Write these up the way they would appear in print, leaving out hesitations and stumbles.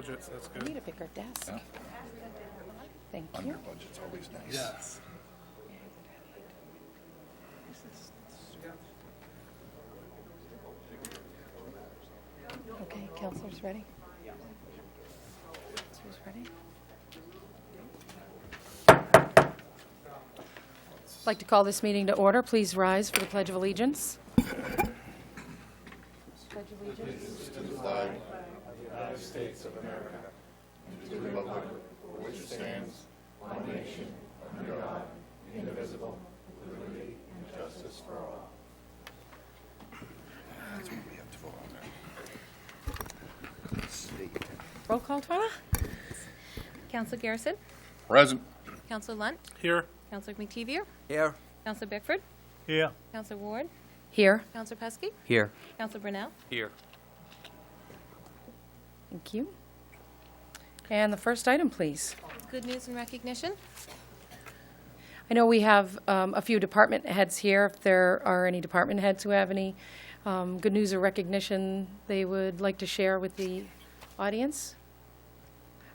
budgets, that's We good. need a bigger desk. Yeah. Thank Under you. budget's always nice. Yes. Okay, counselors ready? Counselors ready? I'd like to call this meeting to order. Please rise for the Pledge of Allegiance. Pledge of Allegiance. To the flag of the United States of America, and to the republic for which it stands, one nation, under God, indivisible, with liberty and justice for all. That's what we have to vote on that. State. Roll call, Twyla? Councillor Garrison, Present. Councillor Lunt, Here? Councillor McTevier, Here. Councillor Bickford, Yeah. Councillor Ward, Here. Councillor Pesky, Here. Councillor Brunel. Here. Thank you. And the first item, please. Good news and recognition. I know we have a few department heads here. If there are any department heads who have any good news or recognition they would like to share with the audience.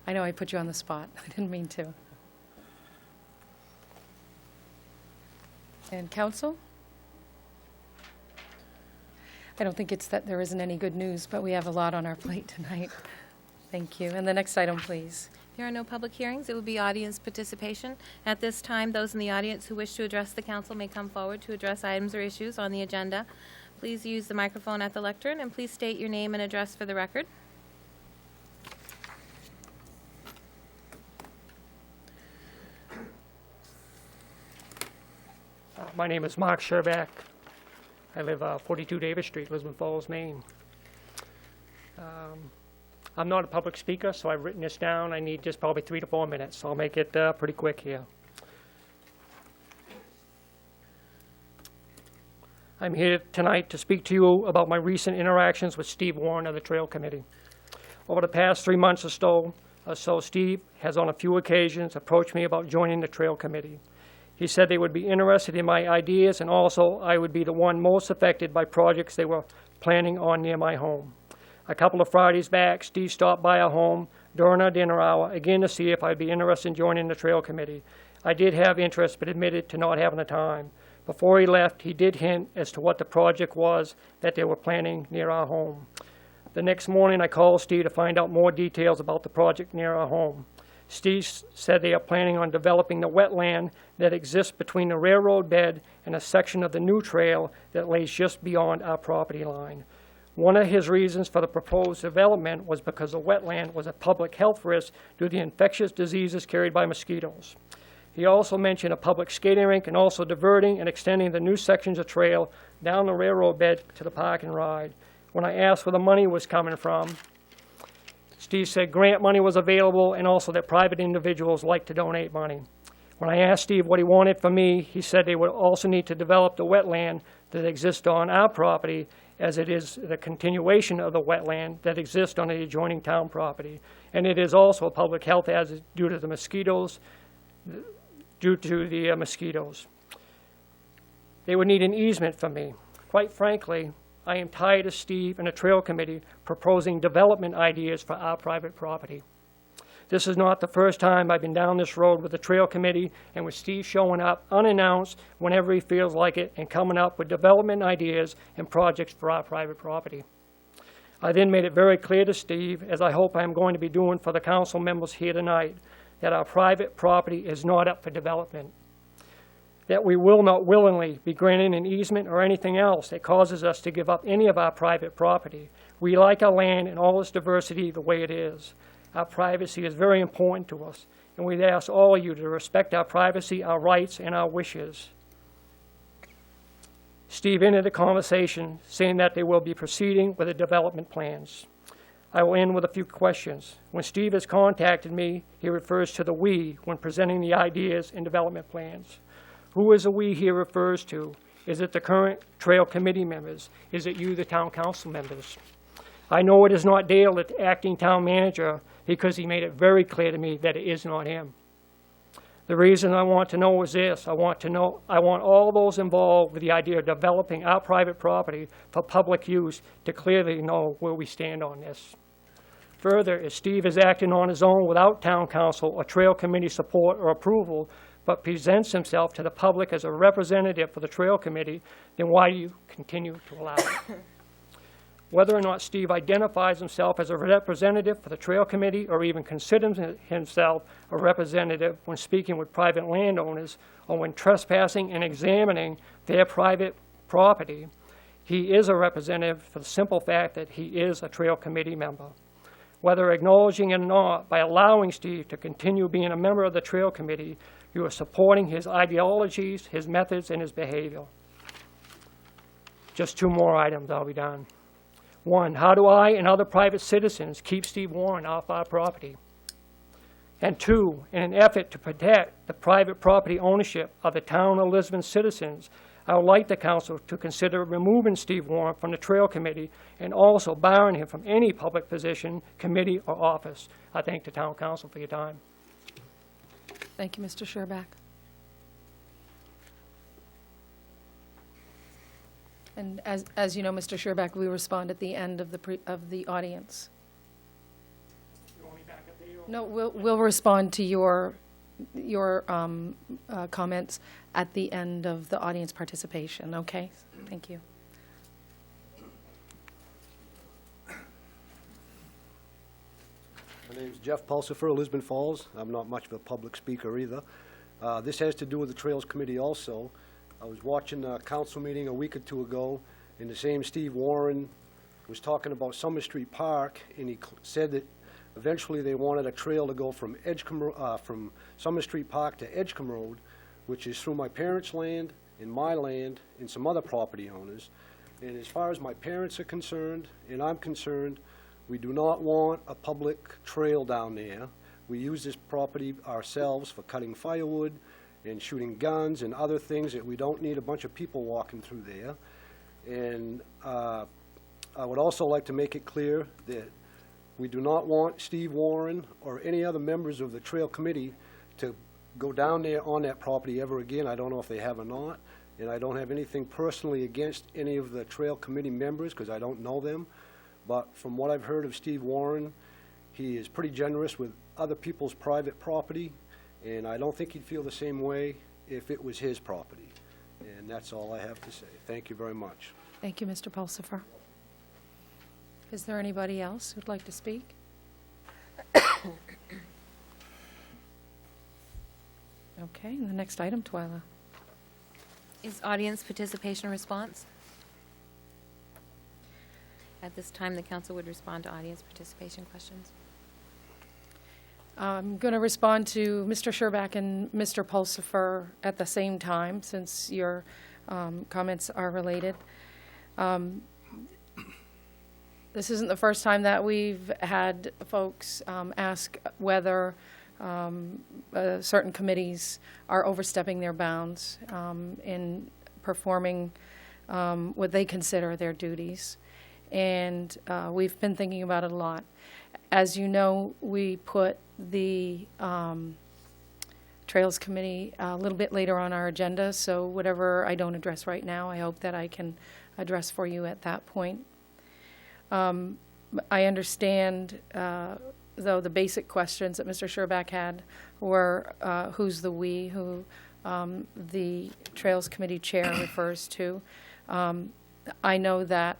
I know I put you on the spot. I didn't mean to. And council? I don't think it's that there isn't any good news, but we have a lot on our plate tonight. Thank you. And the next item, please. There are no public hearings. It will be audience participation. At this time, those in the audience who wish to address the council may come forward to address items or issues on the agenda. Please use the microphone at the lectern, and please state your name and address for the record. My name is Mark Sherback. I live 42 Davis Street, Lisbon Falls, Maine. I'm not a public speaker, so I've written this down. I need just probably 3 to 4 minutes, so I'll make it pretty quick here. I'm here tonight to speak to you about my recent interactions with Steve Warren of the Trail Committee. Over the past 3 months or so, Steve has on a few occasions approached me about joining the Trail Committee. He said they would be interested in my ideas, and also I would be the one most affected by projects they were planning on near my home. A couple of Fridays back, Steve stopped by our home during our dinner hour, again to see if I'd be interested in joining the Trail Committee. I did have interest, but admitted to not having the time. Before he left, he did hint as to what the project was that they were planning near our home. The next morning, I called Steve to find out more details about the project near our home. Steve said they are planning on developing the wetland that exists between the railroad bed and a section of the new trail that lays just beyond our property line. One of his reasons for the proposed development was because the wetland was a public health risk due to the infectious diseases carried by mosquitoes. He also mentioned a public skating rink and also diverting and extending the new sections of trail down the railroad bed to the park and ride. When I asked where the money was coming from, Steve said grant money was available and also that private individuals like to donate money. When I asked Steve what he wanted from me, he said they would also need to develop the wetland that exists on our property, as it is the continuation of the wetland that exists on the adjoining town property. And it is also a public health hazard due to the mosquitoes. They would need an easement from me. Quite frankly, I am tired of Steve and the Trail Committee proposing development ideas for our private property. This is not the first time I've been down this road with the Trail Committee and with Steve showing up unannounced whenever he feels like it and coming up with development ideas and projects for our private property. I then made it very clear to Steve, as I hope I'm going to be doing for the council members here tonight, that our private property is not up for development, that we will not willingly be granting an easement or anything else that causes us to give up any of our private property. We like our land and all its diversity the way it is. Our privacy is very important to us, and we'd ask all of you to respect our privacy, our rights, and our wishes. Steve ended the conversation saying that they will be proceeding with the development plans. I will end with a few questions. When Steve has contacted me, he refers to the we when presenting the ideas and development plans. Who is the we he refers to? Is it the current Trail Committee members? Is it you, the town council members? I know it is not Dale, the acting town manager, because he made it very clear to me that it is not him. The reason I want to know is this. I want all those involved with the idea of developing our private property for public use to clearly know where we stand on this. Further, if Steve is acting on his own without town council or trail committee support or approval, but presents himself to the public as a representative for the trail committee, then why do you continue to allow it? Whether or not Steve identifies himself as a representative for the trail committee or even considers himself a representative when speaking with private landowners or when trespassing and examining their private property, he is a representative for the simple fact that he is a trail committee member. Whether acknowledging it or not, by allowing Steve to continue being a member of the trail committee, you are supporting his ideologies, his methods, and his behavior. Just 2 more items, I'll be done. 1, how do I and other private citizens keep Steve Warren off our property? And 2, in an effort to protect the private property ownership of the town of Lisbon citizens, I would like the council to consider removing Steve Warren from the Trail Committee and also barring him from any public position, committee, or office. I thank the town council for your time. Thank you, Mr. Sherbak. And as you know, Mr. Sherbak, we respond at the end of the audience. You want me back up there? No, we'll respond to your comments at the end of the audience participation, okay? Thank you. My name's Jeff Pulsifer, Lisbon Falls. I'm not much of a public speaker either. This has to do with the Trails Committee also. I was watching a council meeting a week or 2 ago, and the same Steve Warren was talking about Summer Street Park, and he said that eventually they wanted a trail to go from from Summer Street Park to Edgecombe Road, which is through my parents' land and my land and some other property owners. And as far as my parents are concerned, and I'm concerned, we do not want a public trail down there. We use this property ourselves for cutting firewood and shooting guns and other things that we don't need a bunch of people walking through there. And I would also like to make it clear that we do not want Steve Warren or any other members of the Trail Committee to go down there on that property ever again. I don't know if they have or not, and I don't have anything personally against any of the Trail Committee members because I don't know them. But from what I've heard of Steve Warren, he is pretty generous with other people's private property, and I don't think he'd feel the same way if it was his property. And that's all I have to say. Thank you very much. Thank you, Mr. Pulsifer. Is there anybody else who'd like to speak? Okay, the next item, Twyla. Is audience participation a response? At this time, the council would respond to audience participation questions. I'm going to respond to Mr. Sherbak and Mr. Pulsifer at the same time, since your comments are related. This isn't the first time that we've had folks ask whether certain committees are overstepping their bounds in performing what they consider their duties. And we've been thinking about it a lot. As you know, we put the Trails Committee a little bit later on our agenda, so whatever I don't address right now, I hope that I can address for you at that point. I understand, though, the basic questions that Mr. Sherbak had were who's the we, who the Trails Committee Chair refers to. I know that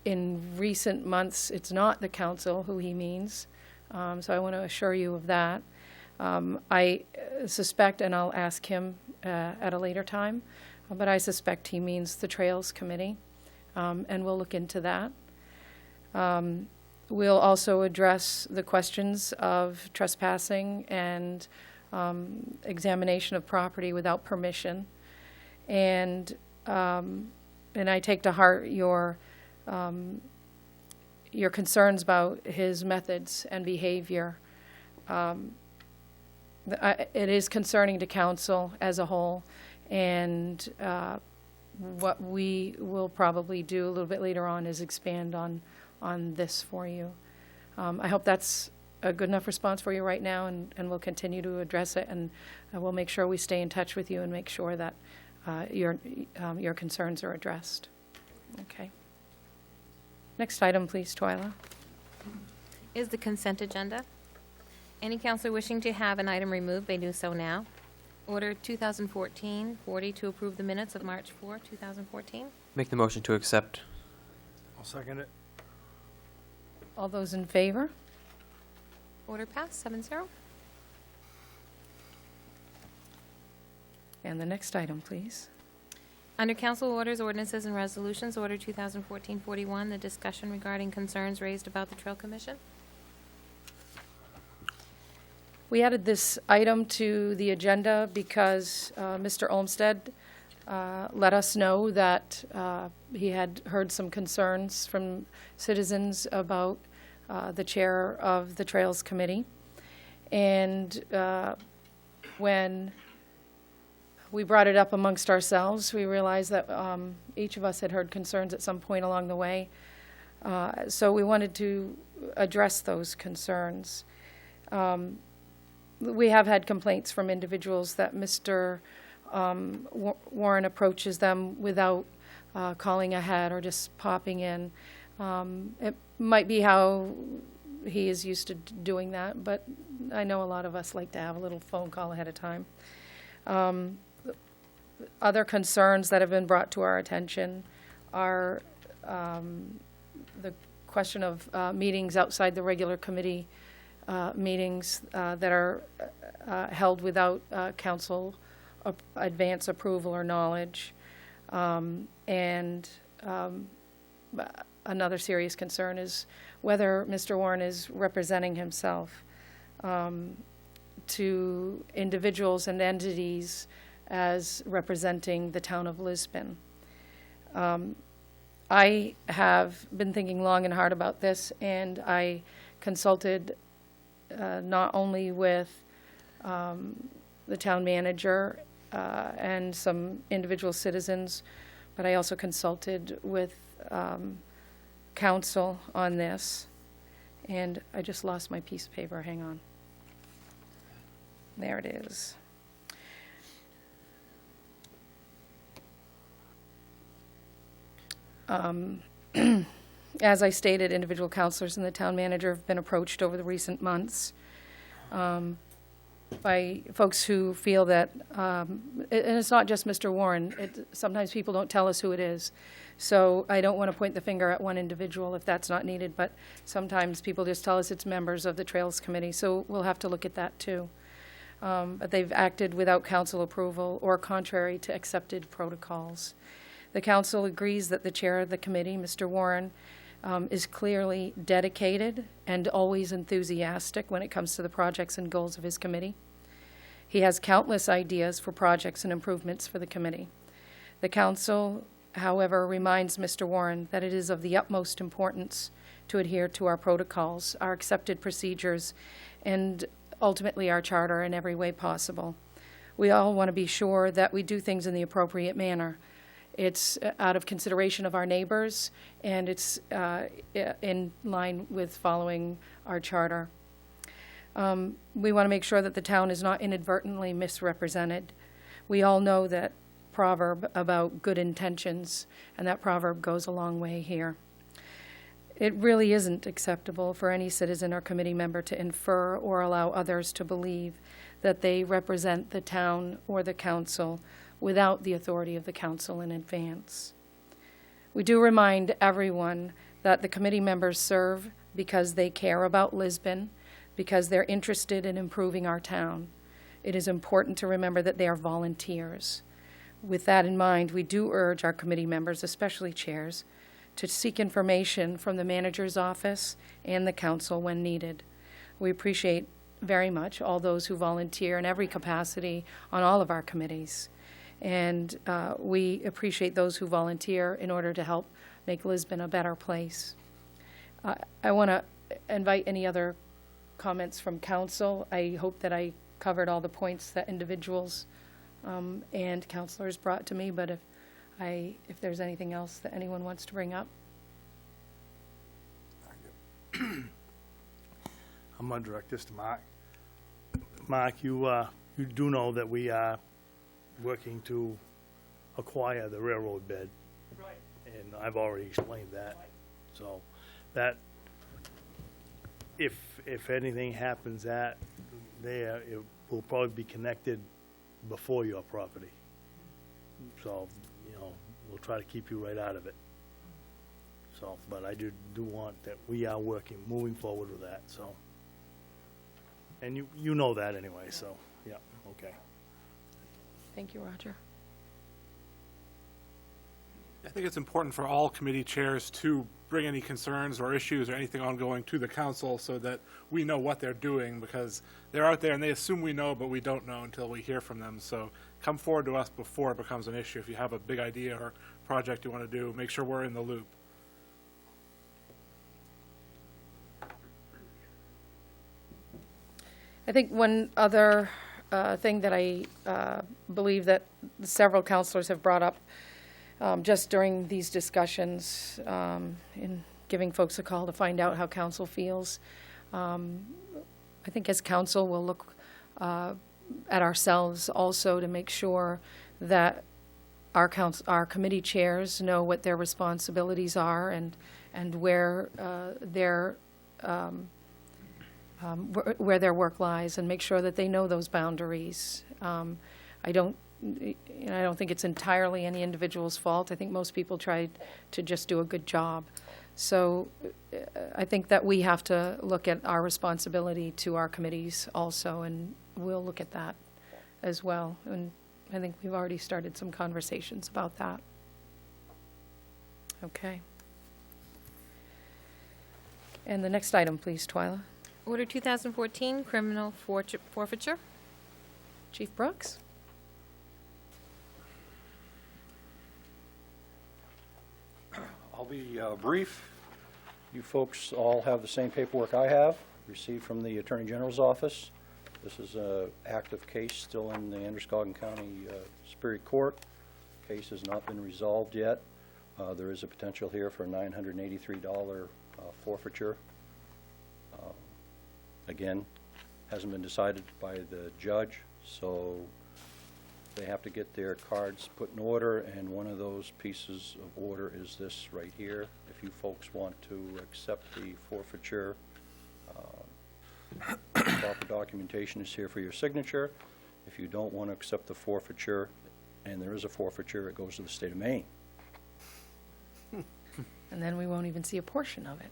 in recent months, it's not the council who he means, so I want to assure you of that. I suspect, and I'll ask him at a later time, but I suspect he means the Trails Committee, and we'll look into that. We'll also address the questions of trespassing and examination of property without permission, and I take to heart your concerns about his methods and behavior. It is concerning to council as a whole, and what we will probably do a little bit later on is expand on this for you. I hope that's a good enough response for you right now, and we'll continue to address it, and we'll make sure we stay in touch with you and make sure that your concerns are addressed. Okay. Next item, please, Twyla. is the consent agenda. Any counselor wishing to have an item removed may do so now. Order 2014-40 to approve the minutes of March 4, 2014. Make the motion to accept. I'll second it. All those in favor? Order passed, 7-0. And the next item, please. Under council orders, ordinances, and resolutions, Order 2014-41, the discussion regarding concerns raised about the Trail Commission. We added this item to the agenda because Mr. Olmsted let us know that he had heard some concerns from citizens about the chair of the Trails Committee. And when we brought it up amongst ourselves, we realized that each of us had heard concerns at some point along the way. So we wanted to address those concerns. We have had complaints from individuals that Mr. Warren approaches them without calling ahead or just popping in. It might be how he is used to doing that, but I know a lot of us like to have a little phone call ahead of time. Other concerns that have been brought to our attention are the question of meetings outside the regular committee meetings that are held without council advance approval or knowledge. And another serious concern is whether Mr. Warren is representing himself to individuals and entities as representing the town of Lisbon. I have been thinking long and hard about this, and I consulted not only with the town manager and some individual citizens, but I also consulted with council on this. And I just lost my piece of paper. Hang on. There it is. As I stated, individual councilors and the town manager have been approached over the recent months by folks who feel that, and it's not just Mr. Warren, sometimes people don't tell us who it is. So I don't want to point the finger at one individual if that's not needed, but sometimes people just tell us it's members of the Trails Committee, so we'll have to look at that too. But they've acted without council approval or contrary to accepted protocols. The council agrees that the chair of the committee, Mr. Warren, is clearly dedicated and always enthusiastic when it comes to the projects and goals of his committee. He has countless ideas for projects and improvements for the committee. The council, however, reminds Mr. Warren that it is of the utmost importance to adhere to our protocols, our accepted procedures, and ultimately our charter in every way possible. We all want to be sure that we do things in the appropriate manner. It's out of consideration of our neighbors, and it's in line with following our charter. We want to make sure that the town is not inadvertently misrepresented. We all know that proverb about good intentions, and that proverb goes a long way here. It really isn't acceptable for any citizen or committee member to infer or allow others to believe that they represent the town or the council without the authority of the council in advance. We do remind everyone that the committee members serve because they care about Lisbon, because they're interested in improving our town. It is important to remember that they are volunteers. With that in mind, we do urge our committee members, especially chairs, to seek information from the manager's office and the council when needed. We appreciate very much all those who volunteer in every capacity on all of our committees. And we appreciate those who volunteer in order to help make Lisbon a better place. I want to invite any other comments from council. I hope that I covered all the points that individuals and councilors brought to me, but if there's anything else that anyone wants to bring up. I'm going to direct this to Mark. Mark, you do know that we are working to acquire the railroad bed. Right. And I've already explained that. So that if anything happens at there, it will probably be connected before your property. So, you know, we'll try to keep you right out of it. So, but I do want that we are moving forward with that, so. And you know that anyway, so, yeah, okay. Thank you, Roger. I think it's important for all committee chairs to bring any concerns or issues or anything ongoing to the council so that we know what they're doing, because they're out there and they assume we know, but we don't know until we hear from them. So come forward to us before it becomes an issue. If you have a big idea or project you want to do, make sure we're in the loop. I think one other thing that I believe that several counselors have brought up just during these discussions, in giving folks a call to find out how council feels. I think as council, we'll look at ourselves also to make sure that our committee chairs know what their responsibilities are and where their work lies, and make sure that they know those boundaries. I don't think it's entirely any individual's fault. I think most people try to just do a good job. So I think that we have to look at our responsibility to our committees also, and we'll look at that as well. And I think we've already started some conversations about that. Okay. And the next item, please, Twyla. Order 2014 criminal forfeiture. Chief Brooks? I'll be brief. You folks all have the same paperwork I have, received from the Attorney General's office. This is an active case still in the Androscoggin County Superior Court. Case has not been resolved yet. There is a potential here for a $983 forfeiture. Again, hasn't been decided by the judge, so they have to get their cards put in order, and one of those pieces of order is this right here. If you folks want to accept the forfeiture, proper documentation is here for your signature. If you don't want to accept the forfeiture, and there is a forfeiture, it goes to the state of Maine. And then we won't even see a portion of it.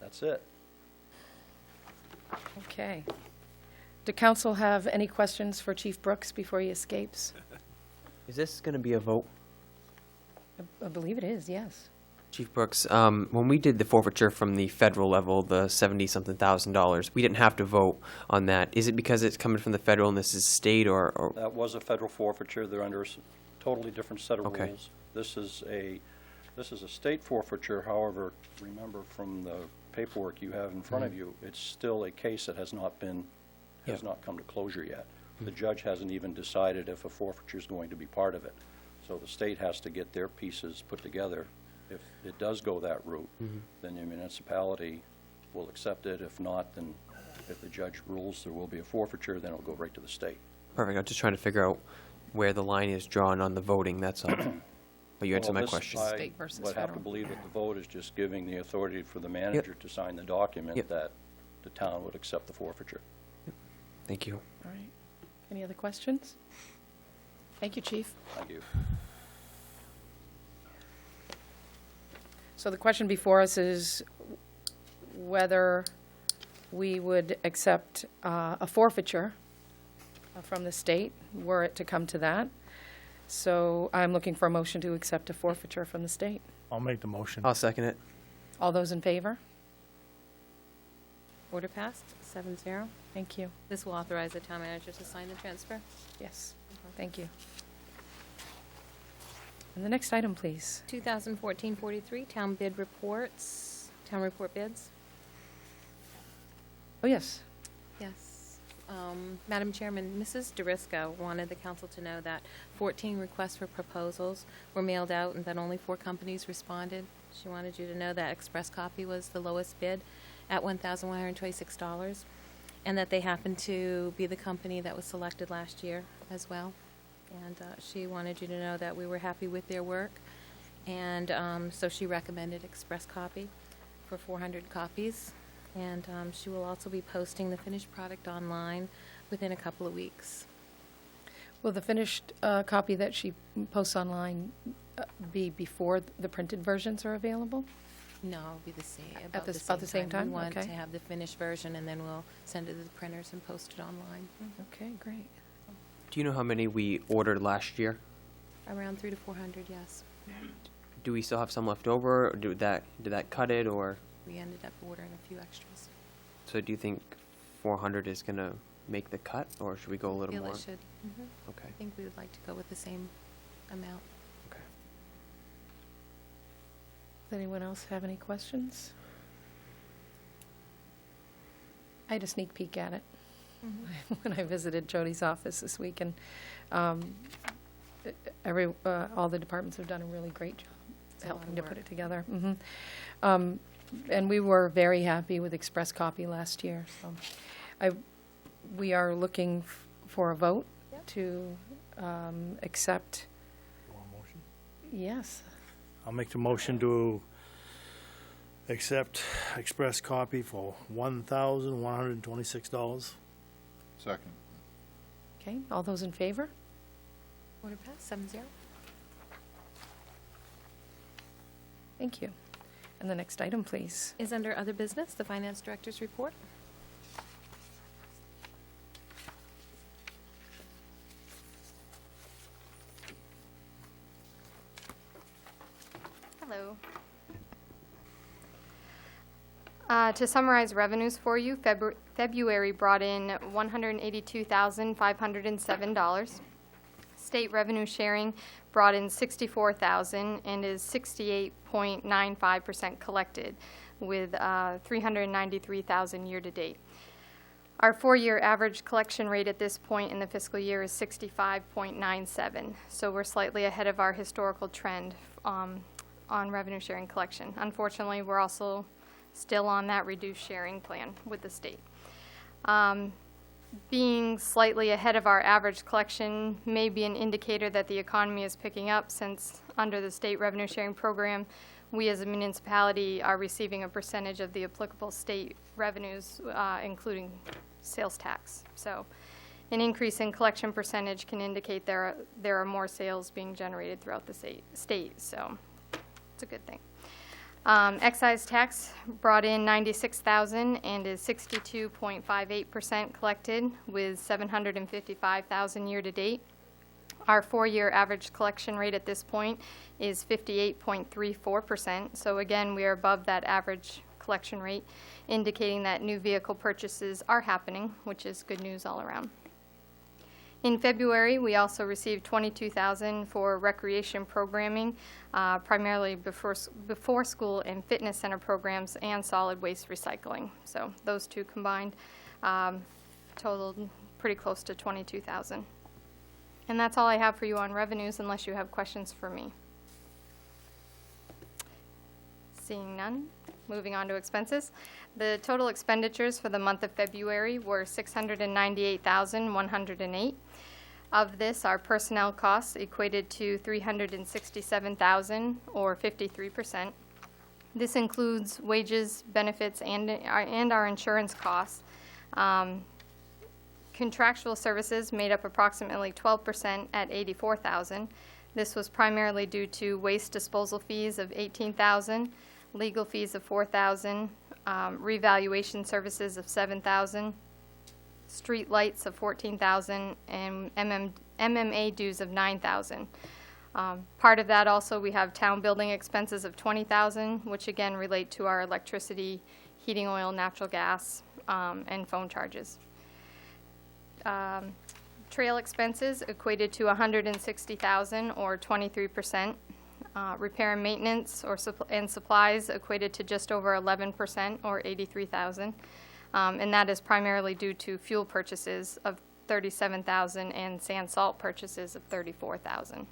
That's it. Okay. Do council have any questions for Chief Brooks before he escapes? Is this going to be a vote? I believe it is, yes. Chief Brooks, when we did the forfeiture from the federal level, the $70-something thousand, we didn't have to vote on that. Is it because it's coming from the federal and this is state, or? That was a federal forfeiture. They're under a totally different set of Okay. rules. This is a state forfeiture. However, remember from the paperwork you have in front of you, it's still a case that has not come to closure yet. The judge hasn't even decided if a forfeiture is going to be part of it. So the state has to get their pieces put together. If it does go that route, then the municipality will accept it. If not, then if the judge rules there will be a forfeiture, then it'll go right to the state. Perfect. I'm just trying to figure out where the line is drawn on the voting, that's all. But you answered my question. State versus I would have to federal. believe that the vote is just giving the authority for the manager to sign the document Yep. that the town would accept the forfeiture. Thank you. All right. Any other questions? Thank you, Chief. Thank you. So the question before us is whether we would accept a forfeiture from the state, were it to come to that. So I'm looking for a motion to accept a forfeiture from the state. I'll make the motion. I'll second it. All those in favor? Order passed, 7-0. Thank you. This will authorize the town manager to sign the transfer. Yes, thank you. And the next item, please. 2014-43, town bid reports, town report bids. Oh, yes. Yes. Madam Chairman, Mrs. DeRisco wanted the council to know that 14 requests for proposals were mailed out and that only 4 companies responded. She wanted you to know that Express Copy was the lowest bid at $1,126, and that they happened to be the company that was selected last year as well. And she wanted you to know that we were happy with their work, and so she recommended Express Copy for 400 copies, and she will also be posting the finished product online within a couple of weeks. Will the finished copy that she posts online be before the printed versions are available? No, it'll be the same, About the same time? We want Okay. to have the finished version, and then we'll send it to the printers and post it online. Okay, great. Do you know how many we ordered last year? Around 300 to 400, yes. Do we still have some left over, or did that cut it, or, We ended up ordering a few extras. so do you think 400 is gonna make the cut, or should we go a little Feel more? it should. Okay, I think we would like to go with the same amount. okay. Does anyone else have any questions? I had a sneak peek at it when I visited Jody's office this week, and all the departments have done a really great job a lot helping of to put work. it together. And we were very happy with Express Copy last year, so we are looking for a vote to accept, You want a motion? yes, I'll make the motion to accept express copy for $1,126. Second. okay, all those in favor? Order passed, 7-0. Thank you. And the next item, please. Is under other business, the finance director's report. Hello. To summarize revenues for you, February brought in $182,507. State revenue sharing brought in $64,000 and is 68.95% collected, with $393,000 year-to-date. Our four-year average collection rate at this point in the fiscal year is 65.97, so we're slightly ahead of our historical trend on revenue sharing collection. Unfortunately, we're also still on that reduced sharing plan with the state. Being slightly ahead of our average collection may be an indicator that the economy is picking up, since under the state revenue sharing program, we as a municipality are receiving a percentage of the applicable state revenues, including sales tax. So an increase in collection percentage can indicate there are more sales being generated throughout the state, so it's a good thing. Excise tax brought in $96,000 and is 62.58% collected, with $755,000 year-to-date. Our four-year average collection rate at this point is 58.34%. So again, we are above that average collection rate, indicating that new vehicle purchases are happening, which is good news all around. In February, we also received $22,000 for recreation programming, primarily before school and fitness center programs and solid waste recycling. So those two combined totaled pretty close to $22,000. And that's all I have for you on revenues, unless you have questions for me. Seeing none, moving on to expenses. The total expenditures for the month of February were $698,108. Of this, our personnel costs equated to $367,000, or 53%. This includes wages, benefits, and our insurance costs. Contractual services made up approximately 12% at $84,000. This was primarily due to waste disposal fees of $18,000, legal fees of $4,000, revaluation services of $7,000, street lights of $14,000, and MMA dues of $9,000. Part of that also, we have town building expenses of $20,000, which again relate to our electricity, heating oil, natural gas, and phone charges. Trail expenses equated to $160,000, or 23%. Repair and maintenance and supplies equated to just over 11%, or $83,000. And that is primarily due to fuel purchases of $37,000 and sand salt purchases of $34,000.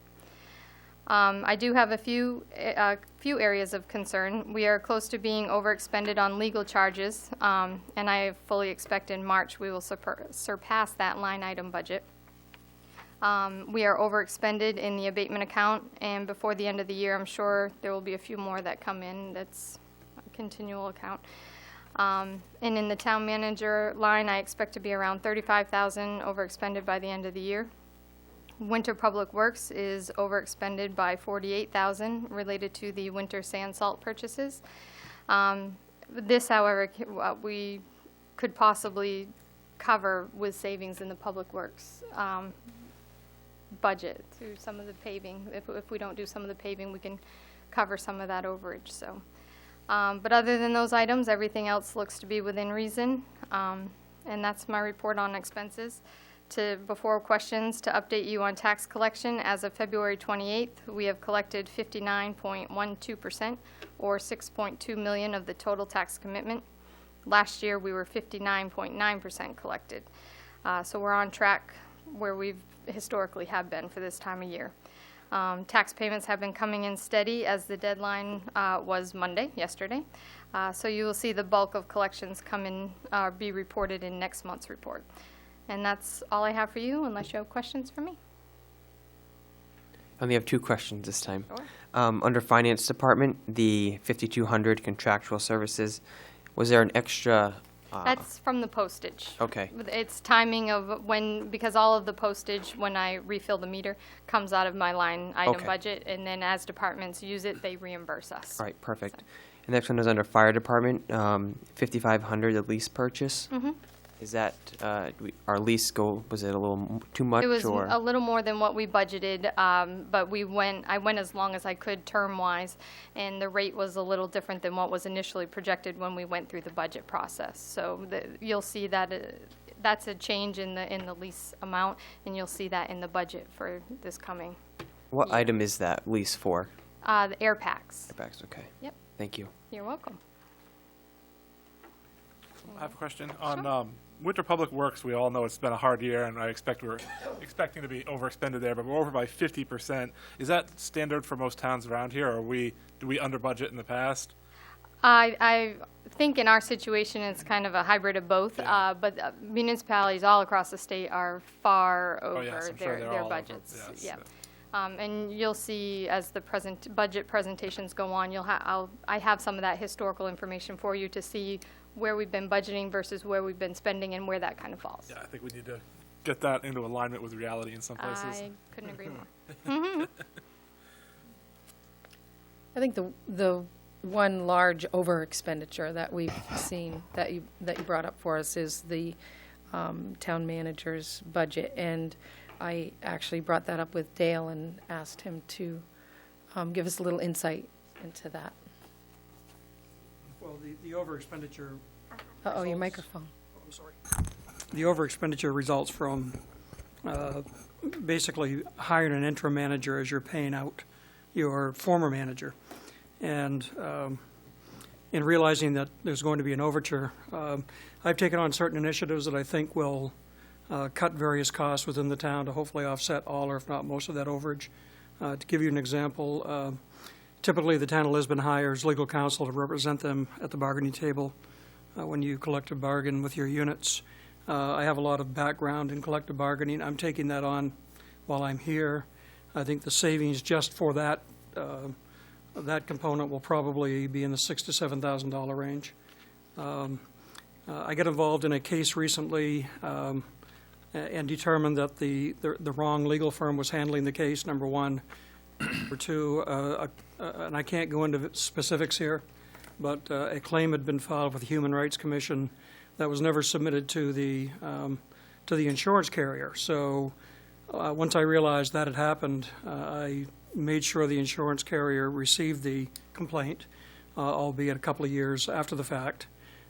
I do have a few areas of concern. We are close to being overexpended on legal charges, and I fully expect in March we will surpass that line item budget. We are overexpended in the abatement account, and before the end of the year, I'm sure there will be a few more that come in. I continual account. And in the town manager line, I expect to be around 35,000 overexpended by the end of the year. Winter Public Works is overexpended by 48,000 related to the winter sand salt purchases. This, however, we could possibly cover with savings in the Public Works budget through some of the paving. If we don't do some of the paving, we can cover some of that overage, so. But other than those items, everything else looks to be within reason. And that's my report on expenses. Before questions, to update you on tax collection, as of February 28th, we have collected 59.12%, or $6.2 million of the total tax commitment. Last year, we were 59.9% collected. So we're on track where we've historically have been for this time of year. Tax payments have been coming in steady, as the deadline was yesterday. So you will see the bulk of collections come in, be reported in next month's report. And that's all I have for you, unless you have questions for me. I only have 2 questions this time. Sure. Under Finance Department, the 5,200 contractual services, was there an extra? That's from the postage. Okay. It's timing of because all of the postage, when I refill the meter, comes out of my line item Okay. budget, and then as departments use it, they reimburse us. All right, perfect. And next one was under Fire Department, 5,500, the lease purchase. Mm-hmm. Is that, our lease was it a little too much, It was or? a little more than what we budgeted, but I went as long as I could term-wise, and the rate was a little different than what was initially projected when we went through the budget process. So you'll see that that's a change in the lease amount, and you'll see that in the budget for this coming. What item is that lease for? The air packs. Airbags, okay. Yep, Thank you. you're welcome. I have a question on Winter Public Works. We all know it's been a hard year, and we're expecting to be overexpended there, but we're over by 50%. Is that standard for most towns around here, or do we under budget in the past? I think in our situation, it's kind of a hybrid of both, Yeah. but municipalities all across the state are far over yes, I'm sure they're all their over, budgets. yes, Yeah. yeah. And you'll see as the budget presentations go on, I have some of that historical information for you to see where we've been budgeting versus where we've been spending and where that kind of falls. Yeah, I think we need to get that into alignment with reality in some places. I couldn't agree more. I think the one large over expenditure that we've seen that you brought up for us is the town manager's budget, and I actually brought that up with Dale and asked him to give us a little insight into that. Well, the over-expenditure, Uh-oh, your microphone. I'm sorry. The over-expenditure results from basically hiring an interim manager as you're paying out your former manager. And in realizing that there's going to be an overture, I've taken on certain initiatives that I think will cut various costs within the town to hopefully offset all or if not most of that overage. To give you an example, typically the town of Lisbon hires legal counsel to represent them at the bargaining table when you collective bargain with your units. I have a lot of background in collective bargaining. I'm taking that on while I'm here. I think the savings just for that that component will probably be in the $6,000 to $7,000 range. I got involved in a case recently and determined that the wrong legal firm was handling the case, number one. Number two, and I can't go into specifics here, but a claim had been filed with the Human Rights Commission that was never submitted to the insurance carrier. So once I realized that had happened, I made sure the insurance carrier received the complaint, albeit a couple of years after the fact.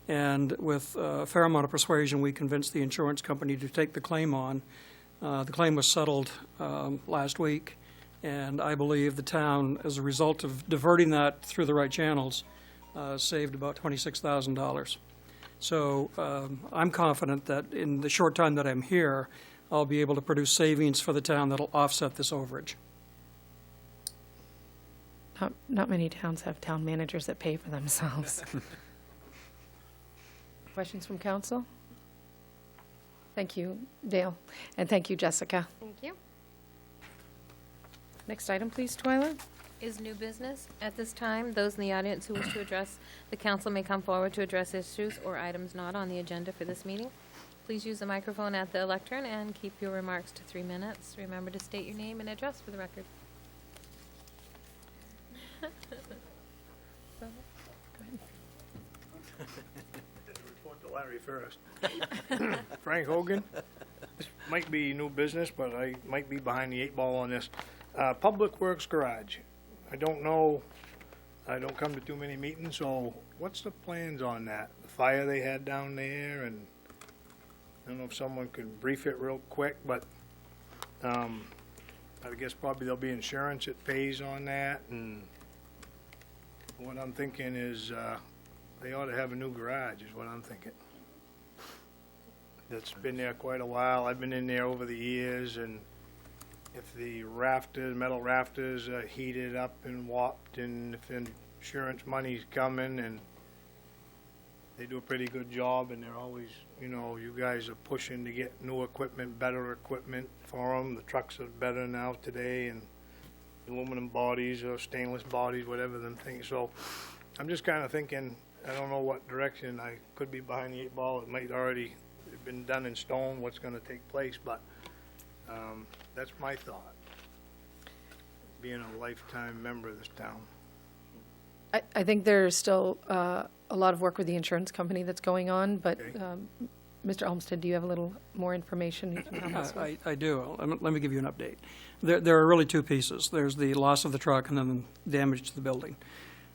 And with a fair amount of persuasion, we convinced the insurance company to take the claim on. The claim was settled last week, and I believe the town, as a result of diverting that through the right channels, saved about $26,000. So I'm confident that in the short time that I'm here, I'll be able to produce savings for the town that'll offset this overage. Not many towns have town managers that pay for themselves. Questions from council? Thank you, Dale, and thank you, Jessica. Thank you. Next item, please, Twyla. is new business. At this time, those in the audience who wish to address the council may come forward to address issues or items not on the agenda for this meeting. Please use the microphone at the lectern and keep your remarks to 3 minutes. Remember to state your name and address for the record. Report to Larry first. Frank Hogan. This might be new business, but I might be behind the 8 ball on this. Public Works Garage. I don't know, I don't come to too many meetings, so what's the plans on that? The fire they had down there, and I don't know if someone could brief it real quick, but I guess probably there'll be insurance that pays on that, and what I'm thinking is they ought to have a new garage, is what I'm thinking. That's been there quite a while. I've been in there over the years, and if the rafters, metal rafters are heated up and warped, and if insurance money's coming, and they do a pretty good job, and they're always, you know, you guys are pushing to get new equipment, better equipment for them. The trucks are better now today, and aluminum bodies or stainless bodies, whatever them things. So I'm just kind of thinking, I don't know what direction. I could be behind the 8 ball. It might already have been done in stone, what's going to take place, but that's my thought, being a lifetime member of this town. I think there's still a lot of work with the insurance company that's going on, but Okay. Mr. Olmsted, do you have a little more information you can help us with? I do. Let me give you an update. There are really two pieces. There's the loss of the truck and then the damage to the building.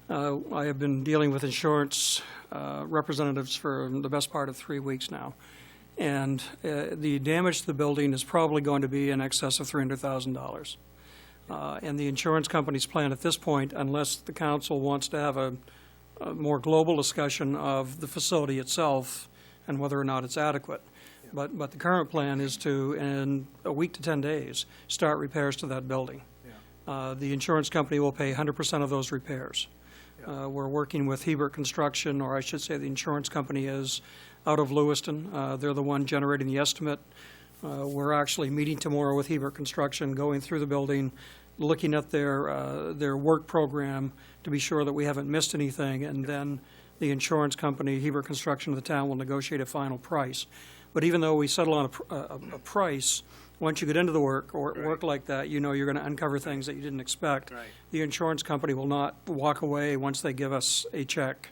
I have been dealing with insurance representatives for the best part of 3 weeks now. And the damage to the building is probably going to be in excess of $300,000. And the insurance company's plan at this point, unless the council wants to have a more global discussion of the facility itself and whether or not it's adequate. But the current plan is to, in a week to 10 days, start repairs to that building. The insurance company will pay 100% of those repairs. We're working with Hebert Construction, or I should say the insurance company is out of Lewiston. They're the one generating the estimate. We're actually meeting tomorrow with Hebert Construction, going through the building, looking at their work program to be sure that we haven't missed anything, and then the insurance company, Hebert Construction of the town, will negotiate a final price. But even though we settle on a price, once you get into the work, or work like that, you know you're going to uncover things that you didn't expect. Right. The insurance company will not walk away once they give us a check.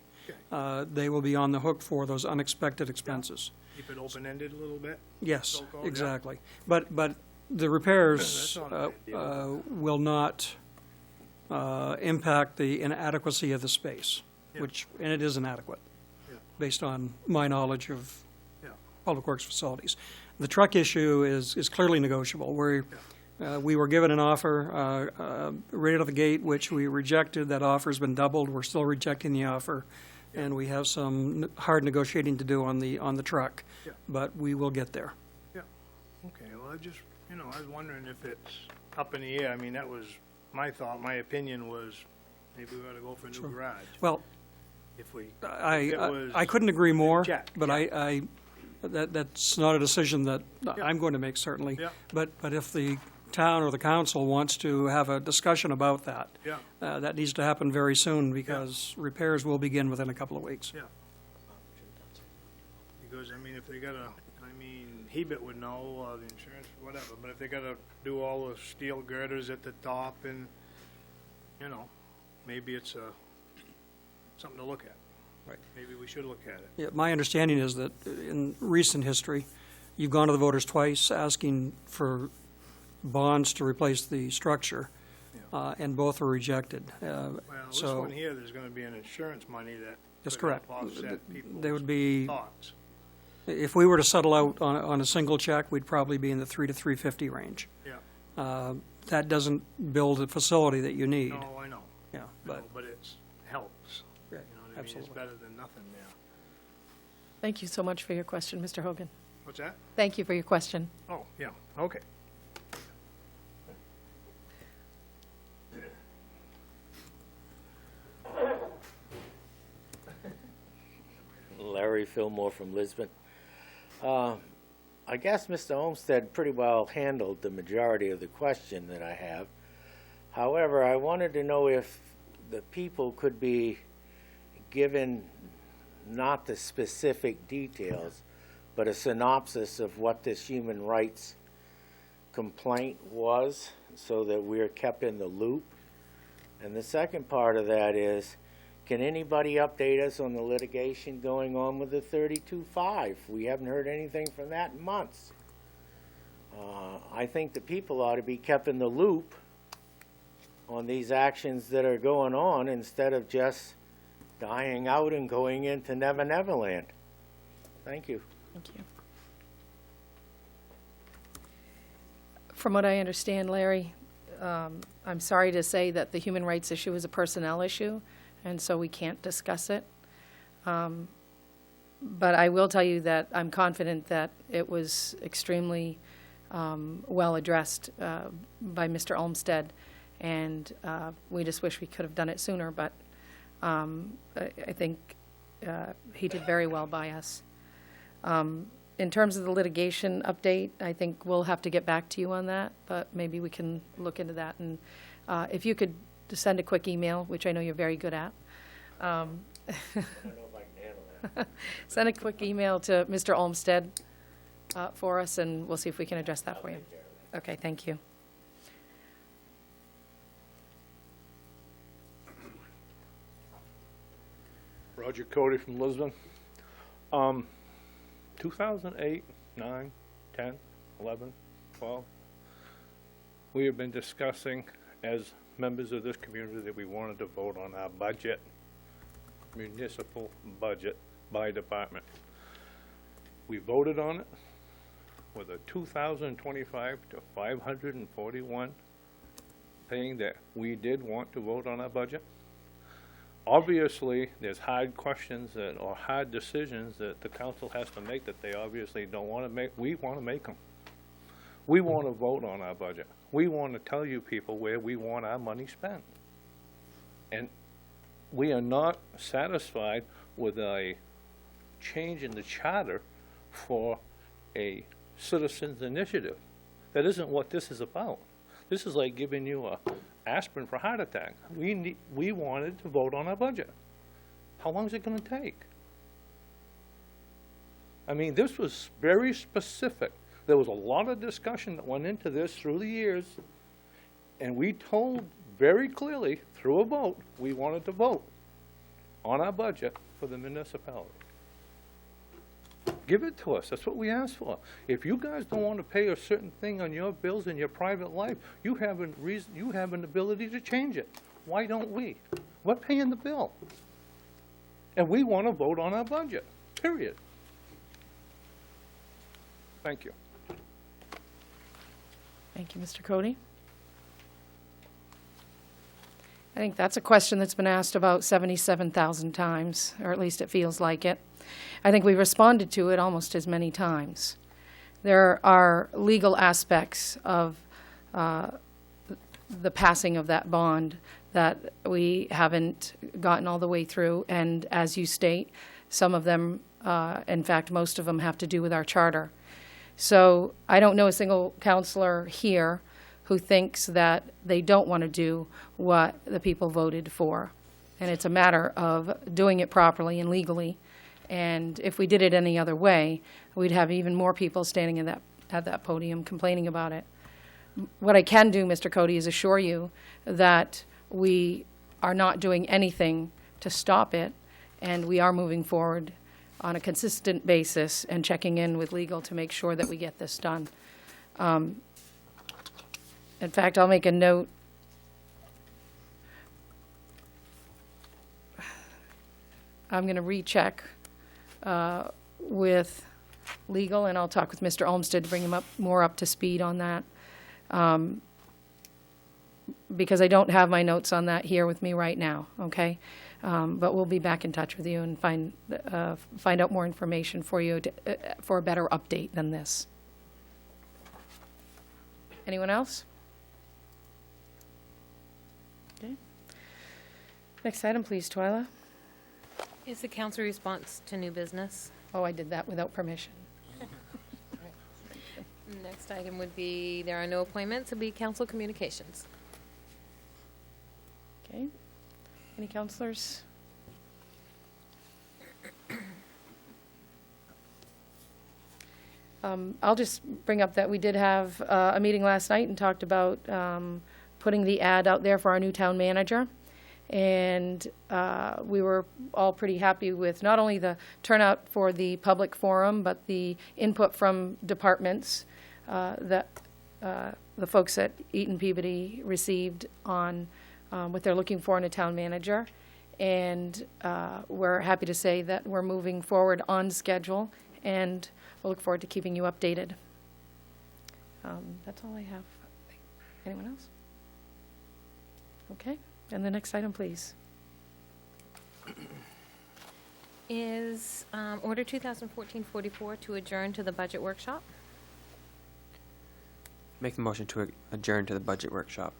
They will be on the hook for those unexpected expenses. Keep it open-ended a little bit? Yes, So-called, yeah. exactly. But the repairs That's not a big deal. will not impact the inadequacy of the space, Yeah. and it is inadequate, Yeah. based on my knowledge of Yeah. public works facilities. The truck issue is clearly negotiable. We were given an offer right out of the gate, which we rejected. That offer's been doubled. We're still rejecting the offer. And we have some hard negotiating to do on the truck, Yeah. but we will get there. Yeah, okay, well, I was wondering if it's up in the air. I mean, that was my thought, my opinion was, maybe we ought to go for a new garage. Well, If we, I couldn't agree more, check, but yeah. that's not a decision that I'm going to make, certainly. Yeah. But if the town or the council wants to have a discussion about that, yeah, that needs to happen very soon, because repairs will begin within a couple of weeks. yeah. Because, I mean, if they gotta, Hebert would know, the insurance, whatever, but if they gotta do all the steel girders at the top and, maybe it's something to look at. Right. Maybe we should look at it. Yeah, my understanding is that in recent history, you've gone to the voters twice asking for bonds to replace the structure, and both were rejected. Well, this So- one here, there's gonna be an insurance money that That's could help correct. offset They would people's be, thoughts. if we were to settle out on a single check, we'd probably be in the $300 to $350 range. Yeah, That doesn't build a facility that you need. no, I know, Yeah, but but, it helps. yeah, You know what I mean? It's absolutely. better than nothing there. Thank you so much for your question, Mr. Hogan. What's that? Thank you for your question. Oh, yeah, okay. Larry Fillmore from Lisbon. I guess Mr. Olmsted pretty well handled the majority of the question that I have. However, I wanted to know if the people could be given not the specific details, but a synopsis of what this human rights complaint was, so that we're kept in the loop. And the second part of that is, can anybody update us on the litigation going on with the 32.5? We haven't heard anything from that in months. I think the people ought to be kept in the loop on these actions that are going on, instead of just dying out and going into Never Never Land. Thank you. Thank you. From what I understand, Larry, I'm sorry to say that the human rights issue is a personnel issue, and so we can't discuss it. But I will tell you that I'm confident that it was extremely well addressed by Mr. Olmsted, and we just wish we could have done it sooner, but I think he did very well by us. In terms of the litigation update, I think we'll have to get back to you on that, but maybe we can look into that. And if you could send a quick email, which I know you're very good at. I don't know if I can handle that. Send a quick email to Mr. Olmsted for us, and we'll see if we can address that for you. Okay, thank you. Roger Cody from Lisbon. 2008, 9, 10, 11, 12, we have been discussing as members of this community that we wanted to vote on our budget, municipal budget by department. We voted on it with a 2025 to 541 thing that we did want to vote on our budget. Obviously, there's hard questions that, or hard decisions that the council has to make that they obviously don't want to make. We want to make them. We want to vote on our budget. We want to tell you people where we want our money spent. And we are not satisfied with a change in the charter for a citizens initiative. That isn't what this is about. This is like giving you a aspirin for a heart attack. We wanted to vote on our budget. How long is it going to take? I mean, this was very specific. There was a lot of discussion that went into this through the years, and we told very clearly through a vote we wanted to vote on our budget for the municipality. Give it to us. That's what we asked for. If you guys don't want to pay a certain thing on your bills in your private life, you have an ability to change it. Why don't we? We're paying the bill. And we want to vote on our budget, period. Thank you. Thank you, Mr. Cody. I think that's a question that's been asked about 77,000 times, or at least it feels like it. I think we responded to it almost as many times. There are legal aspects of the passing of that bond that we haven't gotten all the way through, and as you state, some of them, in fact, most of them have to do with our charter. So I don't know a single counselor here who thinks that they don't want to do what the people voted for. And it's a matter of doing it properly and legally. And if we did it any other way, we'd have even more people standing at that podium complaining about it. What I can do, Mr. Cody, is assure you that we are not doing anything to stop it, and we are moving forward on a consistent basis and checking in with legal to make sure that we get this done. In fact, I'll make a note. I'm going to recheck with legal, and I'll talk with Mr. Olmsted to bring him more up to speed on that. Because I don't have my notes on that here with me right now, okay? But we'll be back in touch with you and find out more information for you for a better update than this. Anyone else? Okay. Next item, please, Twyla. Is the council response to new business? Oh, I did that without permission. Next item would be, there are no appointments, it would be council communications. Okay. Any counselors? I'll just bring up that we did have a meeting last night and talked about putting the ad out there for our new town manager. And we were all pretty happy with not only the turnout for the public forum, but the input from departments that the folks at Eaton Peabody received on what they're looking for in a town manager. And we're happy to say that we're moving forward on schedule, and we'll look forward to keeping you updated. That's all I have. Anyone else? Okay, and the next item, please. Is Order 2014-44 to adjourn to the budget workshop? Make the motion to adjourn to the budget workshop.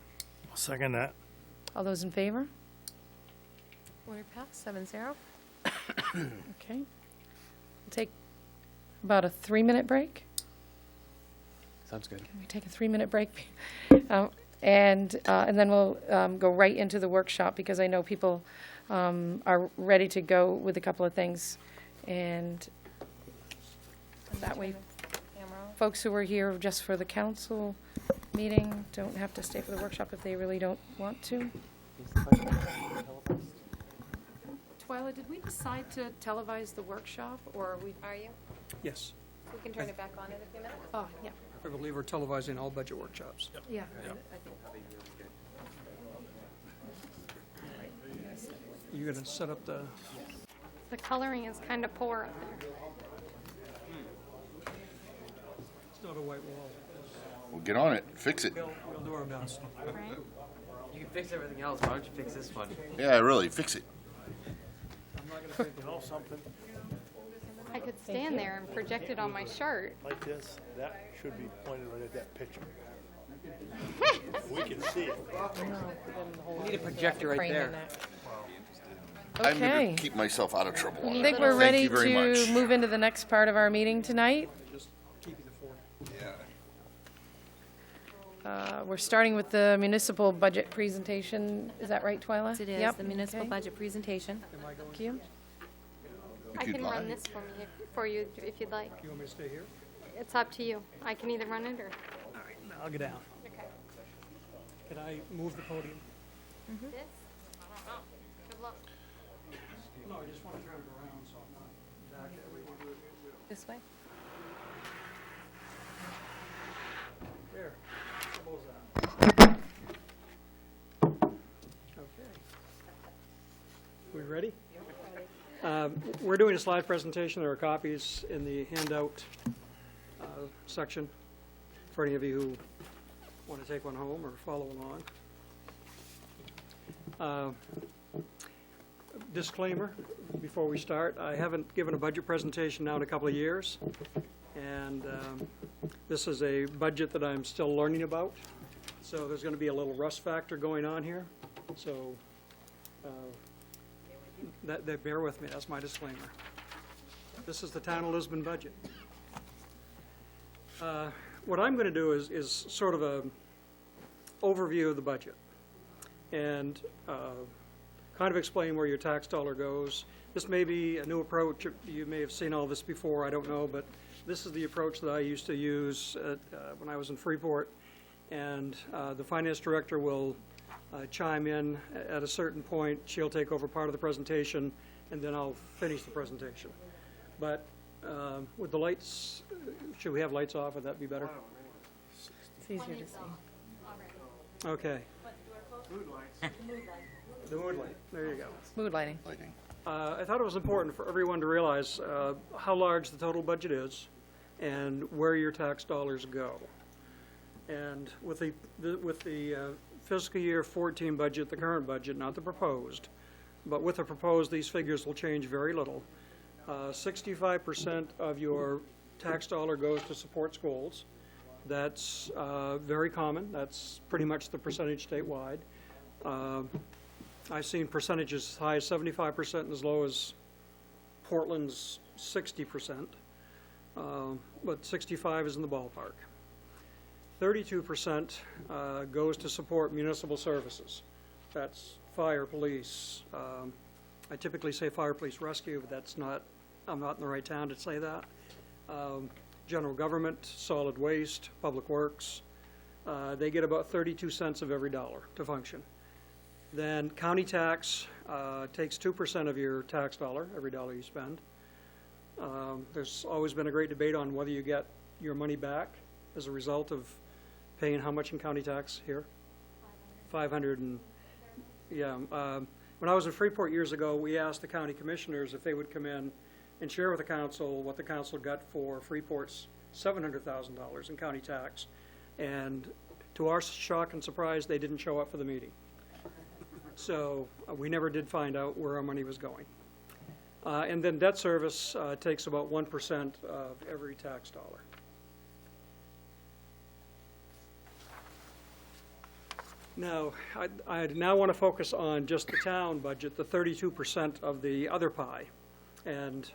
I'll second that. All those in favor? Order passed, 7-0. Okay. We'll take about a 3-minute break. Sounds good. Can we take a 3-minute break? And then we'll go right into the workshop, because I know people are ready to go with a couple of things. And that way, folks who are here just for the council meeting don't have to stay for the workshop if they really don't want to. Twyla, did we decide to televise the workshop, or are we? Are you? Yes, We can turn it back on in a few minutes. Oh, yeah, I believe we're televising all budget workshops. yeah. You're going to set up the, The coloring is kind of poor up there. it's not a white wall. Well, get on it. Fix it. We'll do our best. Right? You can fix everything else. Why don't you fix this one? Yeah, really, fix it. I'm not gonna think, you know something, I could stand there and project it on my shirt. like this, that should be pointed right at that picture. We can see it. We need a projector right there. I'm going Okay. to keep myself out of trouble. I think we're Thank ready you very to much. move into the next part of our meeting tonight. We're starting with the municipal budget presentation. Is that right, Twyla? It is, Yep, the municipal okay. budget presentation. Thank you. I you'd can run like. this for you if you'd like. You want me to stay here? It's up to you. I can either run it or. All right, I'll get down. Okay. Can I move the podium? This? I don't know. Good luck. No, I just want to turn it around so I'm not back there. This way? There. How about that? Okay. We ready? We're doing a slide presentation. There are copies in the handout section for any of you who want to take one home or follow along. Disclaimer before we start, I haven't given a budget presentation now in a couple of years, and this is a budget that I'm still learning about, so there's going to be a little rust factor going on here, so that bear with me, that's my disclaimer. This is the Town of Lisbon budget. What I'm going to do is sort of a overview of the budget, and kind of explain where your tax dollar goes. This may be a new approach. You may have seen all this before, I don't know, but this is the approach that I used to use when I was in Freeport, and the finance director will chime in at a certain point. She'll take over part of the presentation, and then I'll finish the presentation. But with the lights, should we have lights off? Would that be better? It's easier to see. Okay. The mood light, there you go. Mood lighting. Lighting. I thought it was important for everyone to realize how large the total budget is and where your tax dollars go. And with the fiscal year 14 budget, the current budget, not the proposed, but with the proposed, these figures will change very little. 65% of your tax dollar goes to support schools. That's very common. That's pretty much the percentage statewide. I've seen percentages as high as 75% and as low as Portland's 60%, but 65 is in the ballpark. 32% goes to support municipal services. That's fire, police. I typically say fire, police, rescue, but that's not, I'm not in the right town to say that. General government, solid waste, public works. They get about 32 cents of every dollar to function. Then county tax takes 2% of your tax dollar, every dollar you spend. There's always been a great debate on whether you get your money back as a result of paying how much in county tax here? 500 and, yeah. When I was in Freeport years ago, we asked the county commissioners if they would come in and share with the council what the council got for Freeport's $700,000 in county tax. And to our shock and surprise, they didn't show up for the meeting. So we never did find out where our money was going. And then debt service takes about 1% of every tax dollar. Now, I now want to focus on just the town budget, the 32% of the other pie. And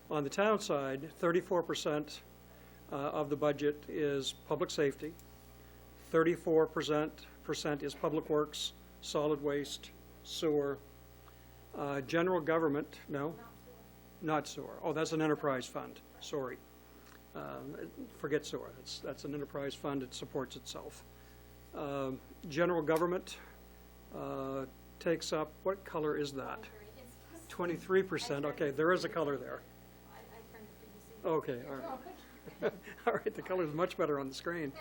on the town side, 34% of the budget is public safety, 34% is public works, solid waste, sewer, general government, no, not sewer. Oh, that's an enterprise fund, sorry. Forget sewer, that's an enterprise fund, it supports itself. General government takes up, what color is that? 23%, okay, there is a color there. Okay, all right. All right, the color is much better on the screen.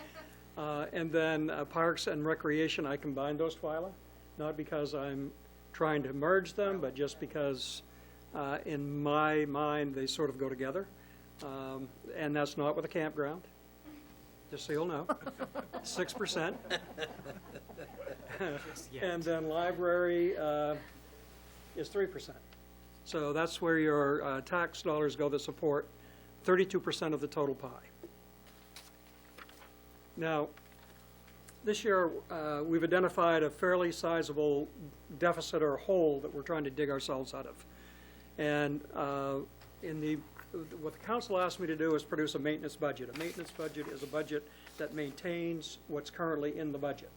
And then parks and recreation, I combined those, Twyla, not because I'm trying to merge them, but just because in my mind they sort of go together. And that's not with a campground, just so you'll know. 6%. And then library is 3%. So that's where your tax dollars go that support 32% of the total pie. Now, this year we've identified a fairly sizable deficit or hole that we're trying to dig ourselves out of. And what the council asked me to do is produce a maintenance budget. A maintenance budget is a budget that maintains what's currently in the budget.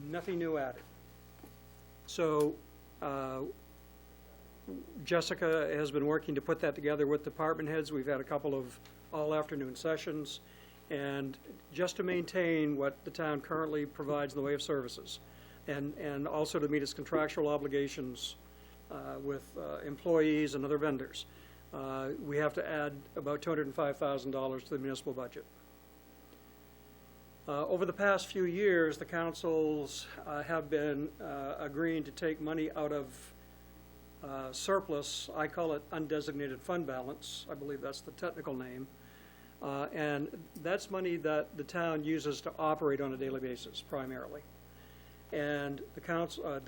Nothing new added. So Jessica has been working to put that together with department heads. We've had a couple of all-afternoon sessions, and just to maintain what the town currently provides in the way of services, and also to meet its contractual obligations with employees and other vendors. We have to add about $205,000 to the municipal budget. Over the past few years, the councils have been agreeing to take money out of surplus. I call it undesignated fund balance. I believe that's the technical name. And that's money that the town uses to operate on a daily basis, primarily. And the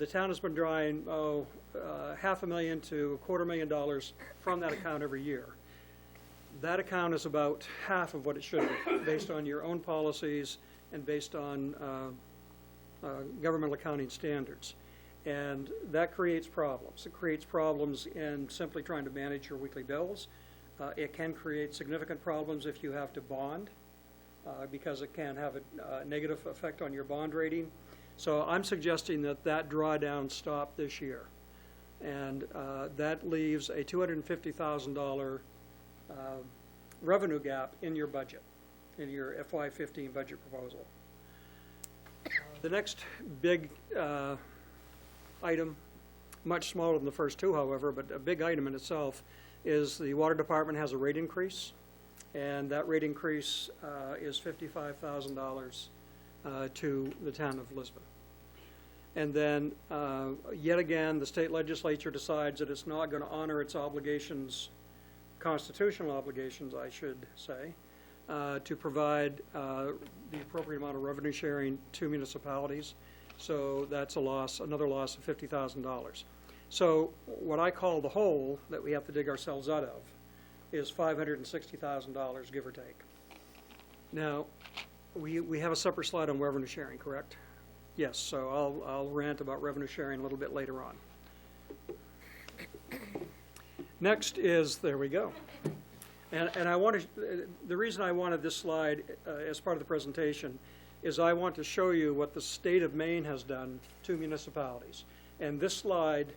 town has been drawing $500,000 to $250,000 from that account every year. That account is about half of what it should be, based on your own policies and based on governmental accounting standards. And that creates problems. It creates problems in simply trying to manage your weekly bills. It can create significant problems if you have to bond, because it can have a negative effect on your bond rating. So I'm suggesting that that drawdown stop this year. And that leaves a $250,000 revenue gap in your budget, in your FY15 budget proposal. The next big item, much smaller than the first two, however, but a big item in itself, is the water department has a rate increase, and that rate increase is $55,000 to the town of Lisbon. And then, yet again, the state legislature decides that it's not going to honor its obligations, constitutional obligations, I should say, to provide the appropriate amount of revenue sharing to municipalities. So that's a loss, another loss of $50,000. So what I call the hole that we have to dig ourselves out of is $560,000, give or take. Now, we have a separate slide on revenue sharing, correct? Yes, so I'll rant about revenue sharing a little bit later on. Next is, there we go. And I want to, the reason I wanted this slide as part of the presentation is I want to show you what the state of Maine has done to municipalities. And this slide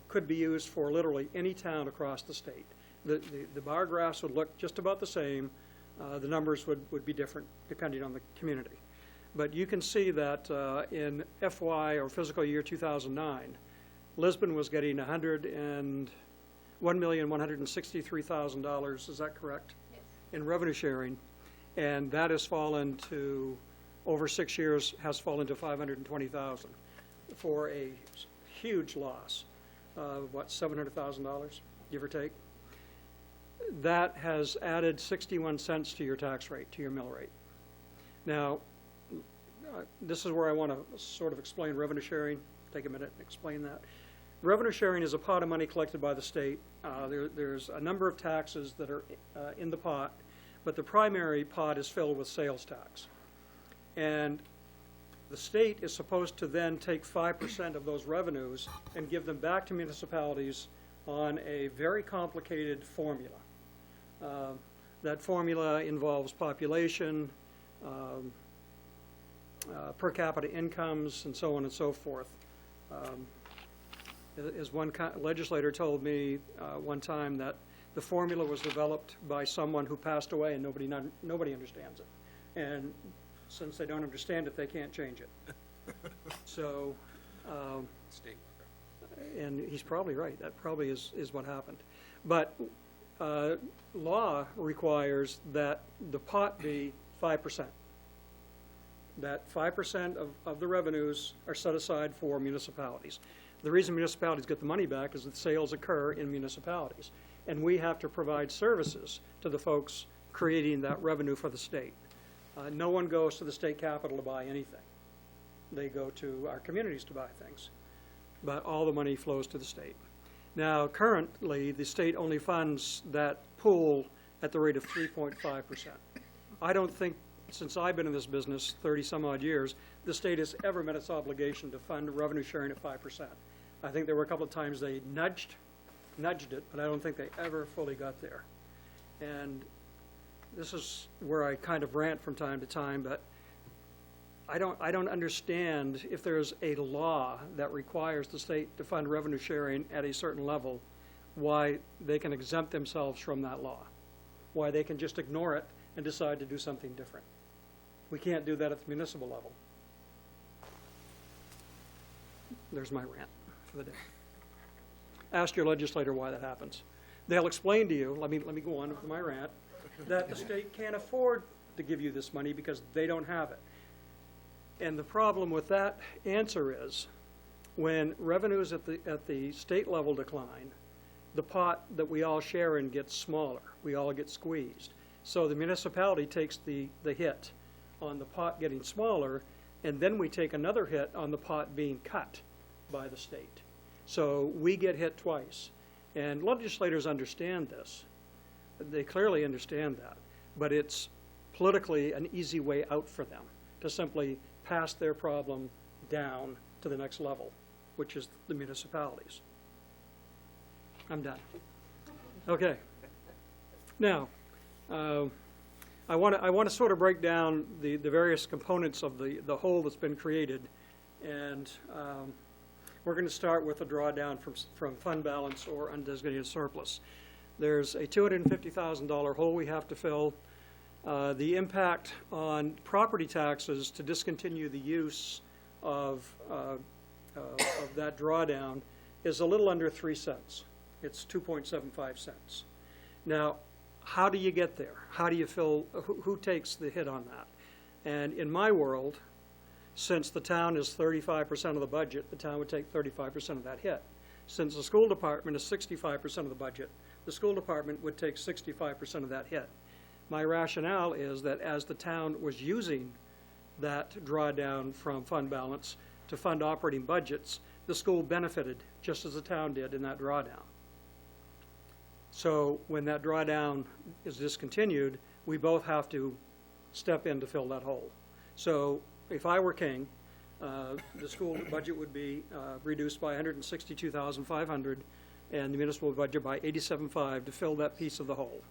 could be used for literally any town across the state. The bar graphs would look just about the same. The numbers would be different depending on the community. But you can see that in FY, or fiscal year 2009, Lisbon was getting $1,163,000, is that correct? Yes. In revenue sharing, and that has fallen to, over 6 years, has fallen to $520,000 for a huge loss of, what, $700,000, give or take? That has added 61 cents to your tax rate, to your mill rate. Now, this is where I want to sort of explain revenue sharing. Take a minute and explain that. Revenue sharing is a pot of money collected by the state. There's a number of taxes that are in the pot, but the primary pot is filled with sales tax. And the state is supposed to then take 5% of those revenues and give them back to municipalities on a very complicated formula. That formula involves population, per capita incomes, and so on and so forth. As one legislator told me one time, that the formula was developed by someone who passed away and nobody understands it. And since they don't understand it, they can't change it. So, and he's probably right. That probably is what happened. But law requires that the pot be 5%. That 5% of the revenues are set aside for municipalities. The reason municipalities get the money back is that sales occur in municipalities. And we have to provide services to the folks creating that revenue for the state. No one goes to the state capitol to buy anything. They go to our communities to buy things. But all the money flows to the state. Now, currently, the state only funds that pool at the rate of 3.5%. I don't think, since I've been in this business 30-some-odd years, the state has ever met its obligation to fund revenue sharing at 5%. I think there were a couple of times they nudged it, but I don't think they ever fully got there. And this is where I kind of rant from time to time, but I don't understand, if there's a law that requires the state to fund revenue sharing at a certain level, why they can exempt themselves from that law, why they can just ignore it and decide to do something different. We can't do that at the municipal level. There's my rant for the day. Ask your legislator why that happens. They'll explain to you, let me go on with my rant, that the state can't afford to give you this money because they don't have it. And the problem with that answer is, when revenues at the state level decline, the pot that we all share in gets smaller. We all get squeezed. So the municipality takes the hit on the pot getting smaller, and then we take another hit on the pot being cut by the state. So we get hit twice. And legislators understand this. They clearly understand that. But it's politically an easy way out for them to simply pass their problem down to the next level, which is the municipalities. I'm done. Okay. Now, I want to sort of break down the various components of the whole that's been created, and we're going to start with a drawdown from fund balance or undesignated surplus. There's a $250,000 hole we have to fill. The impact on property taxes to discontinue the use of that drawdown is a little under 3 cents. It's 2.75 cents. Now, how do you get there? How do you fill, who takes the hit on that? And in my world, since the town is 35% of the budget, the town would take 35% of that hit. Since the school department is 65% of the budget, the school department would take 65% of that hit. My rationale is that as the town was using that drawdown from fund balance to fund operating budgets, the school benefited just as the town did in that drawdown. So when that drawdown is discontinued, we both have to step in to fill that hole. So if I were king, the school budget would be reduced by $162,500 and the municipal budget by $87,500 to fill that piece of the hole.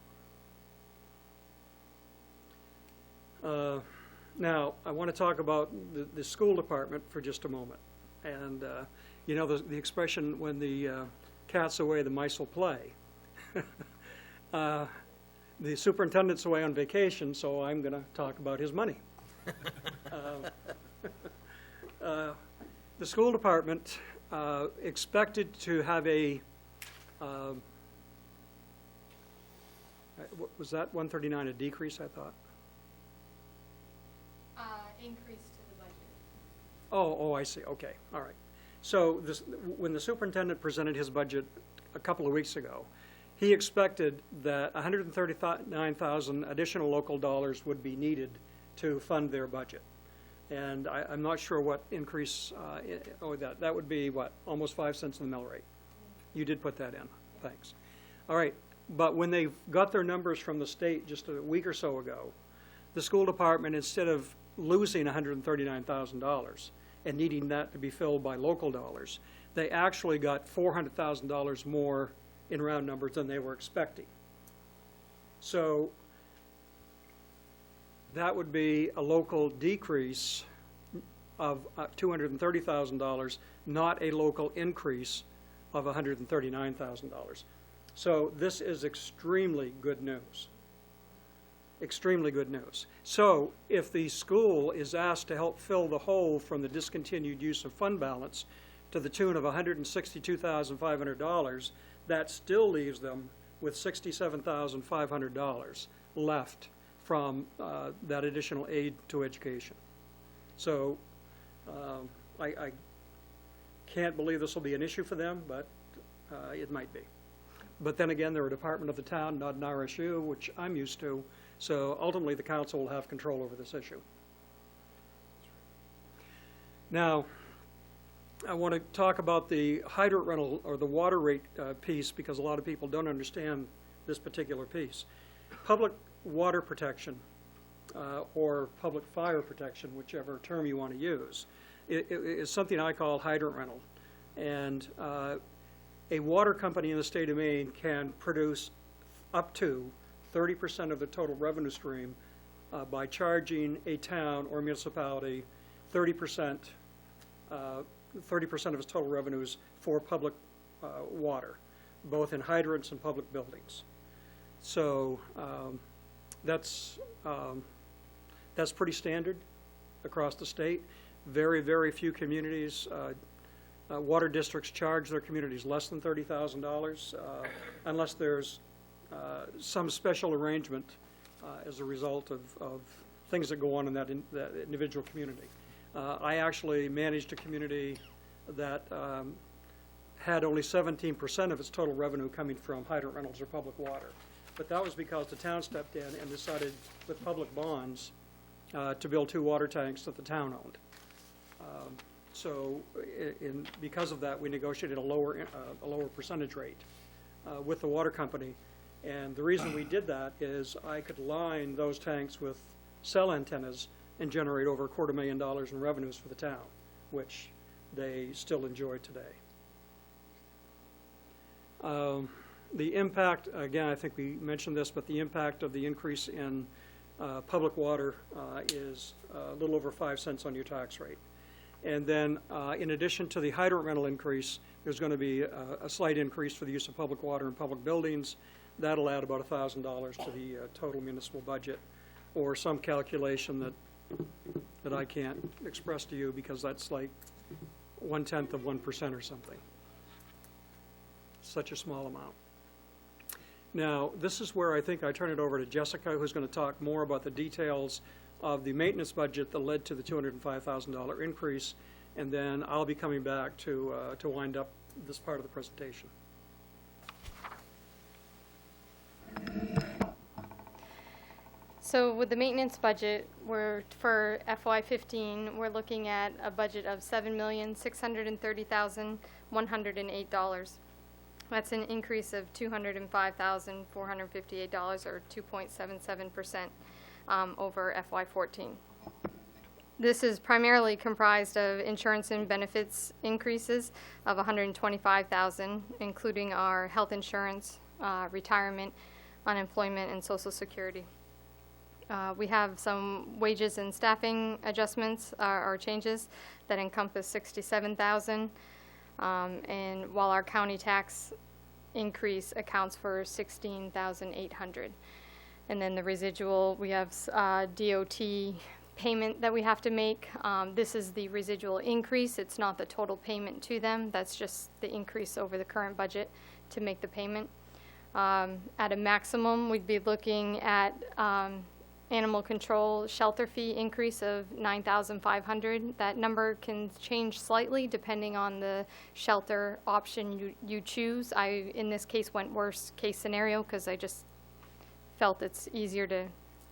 Now, I want to talk about the school department for just a moment. And, You know, the expression, when the cat's away, the mice will play. The superintendent's away on vacation, so I'm going to talk about his money. The school department expected to have a, was that 139 a decrease, I thought? Increase to the budget. Oh, I see, okay, all right. So when the superintendent presented his budget a couple of weeks ago, he expected that 139,000 additional local dollars would be needed to fund their budget. And I'm not sure what increase, that would be what, almost 5 cents in the mill rate? You did put that in, thanks. All right, but when they got their numbers from the state just a week or so ago, the school department, instead of losing $139,000 and needing that to be filled by local dollars, they actually got $400,000 more in round numbers than they were expecting. So that would be a local decrease of $230,000, not a local increase of $139,000. So this is extremely good news. Extremely good news. So if the school is asked to help fill the hole from the discontinued use of fund balance to the tune of $162,500, that still leaves them with $67,500 left from that additional aid to education. So I can't believe this will be an issue for them, but it might be. But then again, they're a department of the town, not an RSU, which I'm used to. So ultimately, the council will have control over this issue. Now, I want to talk about the hydrant rental or the water rate piece, because a lot of people don't understand this particular piece. Public water protection or public fire protection, whichever term you want to use, is something I call hydrant rental. And a water company in the state of Maine can produce up to 30% of the total revenue stream by charging a town or municipality 30% of its total revenues for public water, both in hydrants and public buildings. So that's pretty standard across the state. Very, very few communities, water districts charge their communities less than $30,000 unless there's some special arrangement as a result of things that go on in that individual community. I actually managed a community that had only 17% of its total revenue coming from hydrant rentals or public water. But that was because the town stepped in and decided with public bonds to build 2 water tanks that the town owned. So because of that, we negotiated a lower percentage rate with the water company. And the reason we did that is I could line those tanks with cell antennas and generate over $250,000 in revenues for the town, which they still enjoy today. The impact, again, I think we mentioned this, but the impact of the increase in public water is a little over 5 cents on your tax rate. And then in addition to the hydrant rental increase, there's going to be a slight increase for the use of public water in public buildings. That'll add about $1,000 to the total municipal budget, or some calculation that I can't express to you because that's like 1/10 of 1% or something. Such a small amount. Now, this is where I think I turn it over to Jessica, who's going to talk more about the details of the maintenance budget that led to the $205,000 increase, and then I'll be coming back to wind up this part of the presentation. So with the maintenance budget, for FY15, we're looking at a budget of $7,630,108. That's an increase of $205,458, or 2.77% over FY14. This is primarily comprised of insurance and benefits increases of $125,000, including our health insurance, retirement, unemployment, and Social Security. We have some wages and staffing adjustments or changes that encompass $67,000. And while our county tax increase accounts for 16,800. And then the residual, we have DOT payment that we have to make. This is the residual increase. It's not the total payment to them. That's just the increase over the current budget to make the payment. At a maximum, we'd be looking at animal control shelter fee increase of $9,500. That number can change slightly depending on the shelter option you choose. I, in this case, went worst case scenario because I just felt it's easier to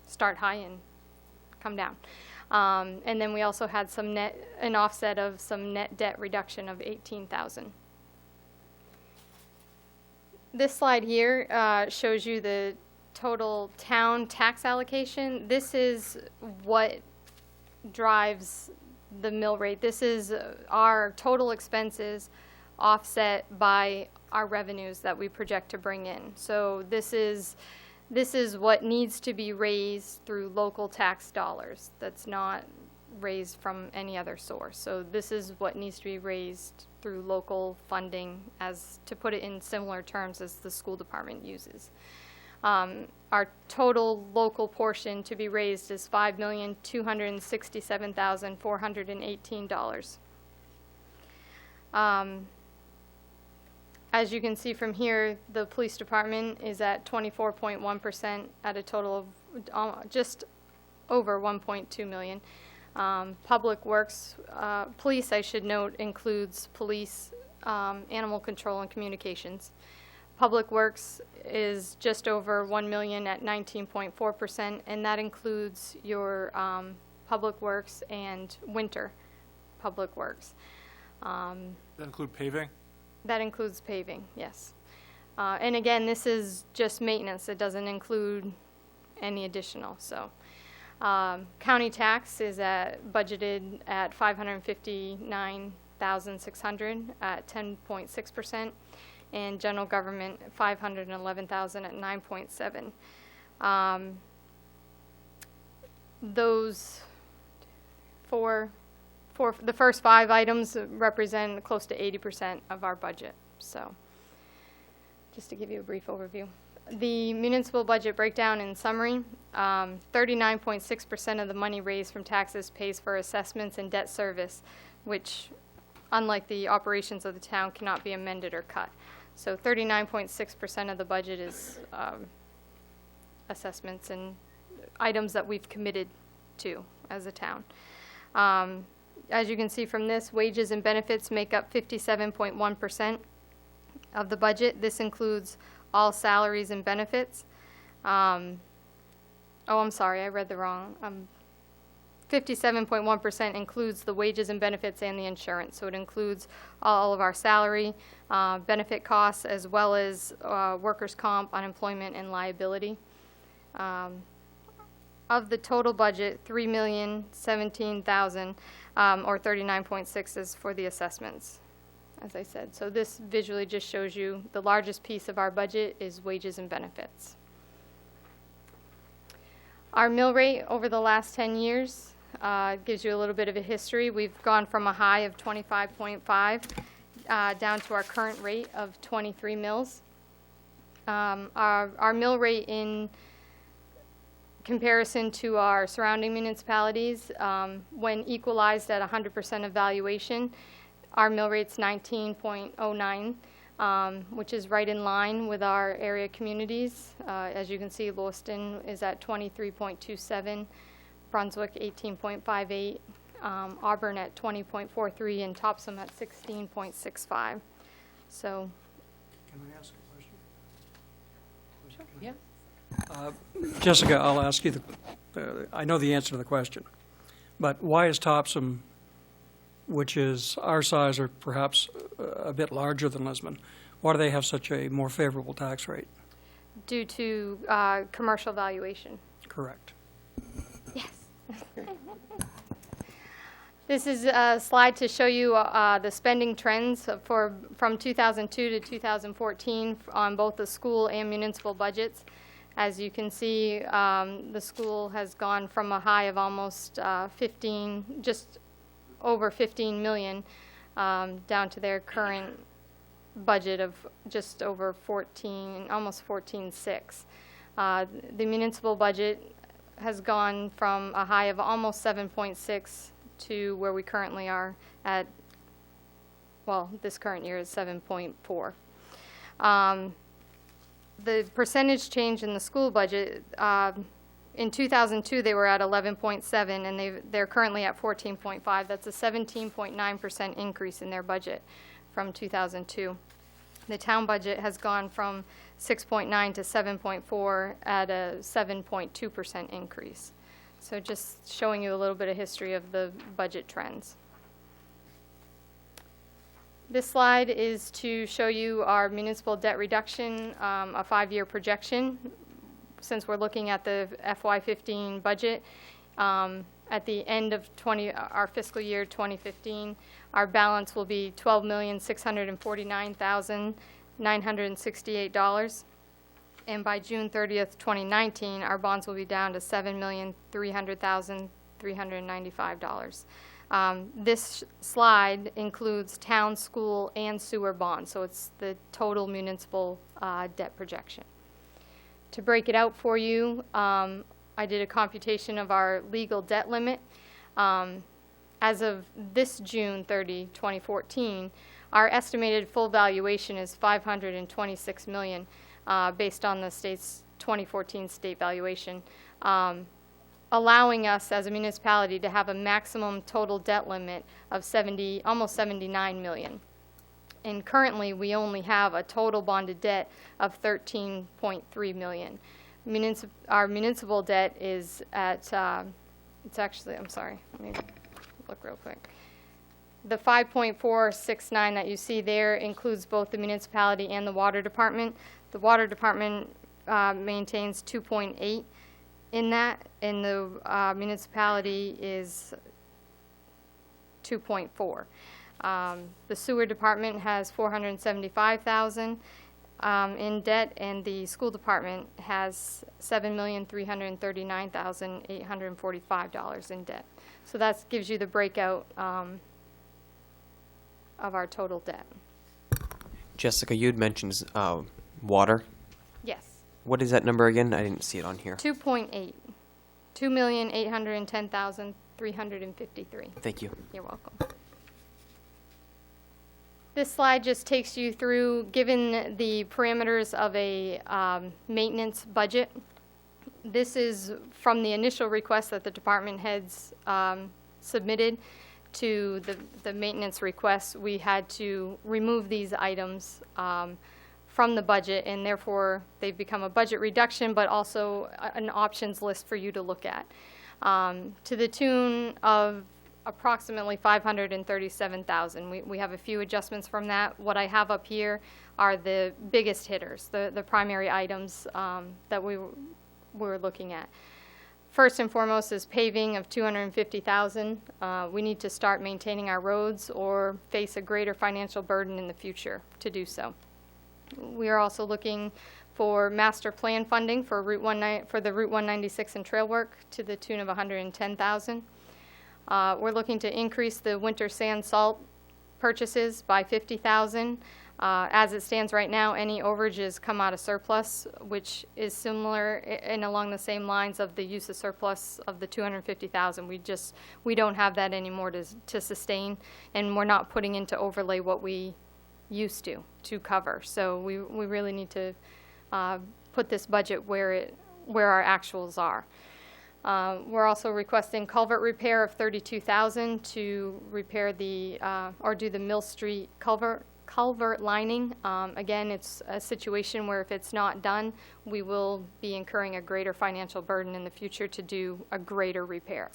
start high and come down. And then we also had an offset of some net debt reduction of $18,000. This slide here shows you the total town tax allocation. This is what drives the mill rate. This is our total expenses offset by our revenues that we project to bring in. So this is what needs to be raised through local tax dollars. That's not raised from any other source. So this is what needs to be raised through local funding, as to put it in similar terms as the school department uses. Our total local portion to be raised is $5,267,418. As you can see from here, the police department is at 24.1% at a total of just over 1.2 million. Public Works, police, I should note, includes police, animal control, and communications. Public Works is just over 1 million at 19.4%, and that includes your Public Works and winter Public Works. That include paving? That includes paving, yes. And again, this is just maintenance. It doesn't include any additional. So, county tax is budgeted at $559,600 at 10.6%, and general government $511,000 at 9.7%. Those the first 5 items represent close to 80% of our budget. So, just to give you a brief overview. The municipal budget breakdown in summary, 39.6% of the money raised from taxes pays for assessments and debt service, which, unlike the operations of the town, cannot be amended or cut. So 39.6% of the budget is assessments and items that we've committed to as a town. As you can see from this, wages and benefits make up 57.1% of the budget. This includes all salaries and benefits. I'm sorry, I read the wrong. 57.1% includes the wages and benefits and the insurance. So it includes all of our salary, benefit costs, as well as workers' comp, unemployment, and liability. Of the total budget, $3,017,000, or 39.6%, is for the assessments, as I said. So this visually just shows you the largest piece of our budget is wages and benefits. Our mill rate over the last 10 years gives you a little bit of a history. We've gone from a high of 25.5 down to our current rate of 23 mills. Our mill rate in comparison to our surrounding municipalities, when equalized at 100% of valuation, our mill rate's 19.09, which is right in line with our area communities. As you can see, Lewiston is at 23.27, Brunswick 18.58, Auburn at 20.43, and Topsom at 16.65. So, Can I ask a question? Yeah. Jessica, I'll ask you I know the answer to the question, but why is Topsom, which is our size or perhaps a bit larger than Lisbon, why do they have such a more favorable tax rate? due to commercial valuation. Correct. Yes. This is a slide to show you the spending trends from 2002 to 2014 on both the school and municipal budgets. As you can see, the school has gone from a high of almost just over 15 million down to their current budget of just over 14, almost 14.6. The municipal budget has gone from a high of almost 7.6 to where we currently are at, well, this current year is 7.4. The percentage change in the school budget, in 2002 they were at 11.7 and they're currently at 14.5. That's a 17.9% increase in their budget from 2002. The town budget has gone from 6.9 to 7.4 at a 7.2% increase. So just showing you a little bit of history of the budget trends. This slide is to show you our municipal debt reduction, a 5-year projection. Since we're looking at the FY15 budget, at the end of our fiscal year 2015, our balance will be $12,649,968. And by June 30th, 2019, our bonds will be down to $7,300,395. This slide includes town, school, and sewer bonds, so it's the total municipal debt projection. To break it out for you, I did a computation of our legal debt limit. As of this June 30, 2014, our estimated full valuation is $526 million, based on the state's 2014 state valuation, allowing us as a municipality to have a maximum total debt limit of almost $79 million. And currently, we only have a total bonded debt of $13.3 million. Our municipal debt is at, it's actually, I'm sorry, let me look real quick. The 5.469 that you see there includes both the municipality and the water department. The water department maintains 2.8 in that, and the municipality is 2.4. The sewer department has $475,000 in debt, and the school department has $7,339,845 in debt. So that gives you the breakout of our total debt. Jessica, you had mentioned water. Yes. What is that number again? I didn't see it on here. 2.8. 2,810,353. Thank you. You're welcome. This slide just takes you through, given the parameters of a maintenance budget. This is from the initial request that the department heads submitted to the maintenance request. We had to remove these items from the budget, and therefore they've become a budget reduction, but also an options list for you to look at. To the tune of approximately $537,000. We have a few adjustments from that. What I have up here are the biggest hitters, the primary items that we're looking at. First and foremost is paving of $250,000. We need to start maintaining our roads or face a greater financial burden in the future to do so. We are also looking for master plan funding for the Route 196 and trail work to the tune of $110,000. We're looking to increase the winter sand salt purchases by $50,000. As it stands right now, any overages come out of surplus, which is similar and along the same lines of the use of surplus of the $250,000. We don't have that anymore to sustain, and we're not putting into overlay what we used to cover. So we really need to put this budget where our actuals are. We're also requesting culvert repair of $32,000 to repair or do the Mill Street culvert lining. Again, it's a situation where if it's not done, we will be incurring a greater financial burden in the future to do a greater repair.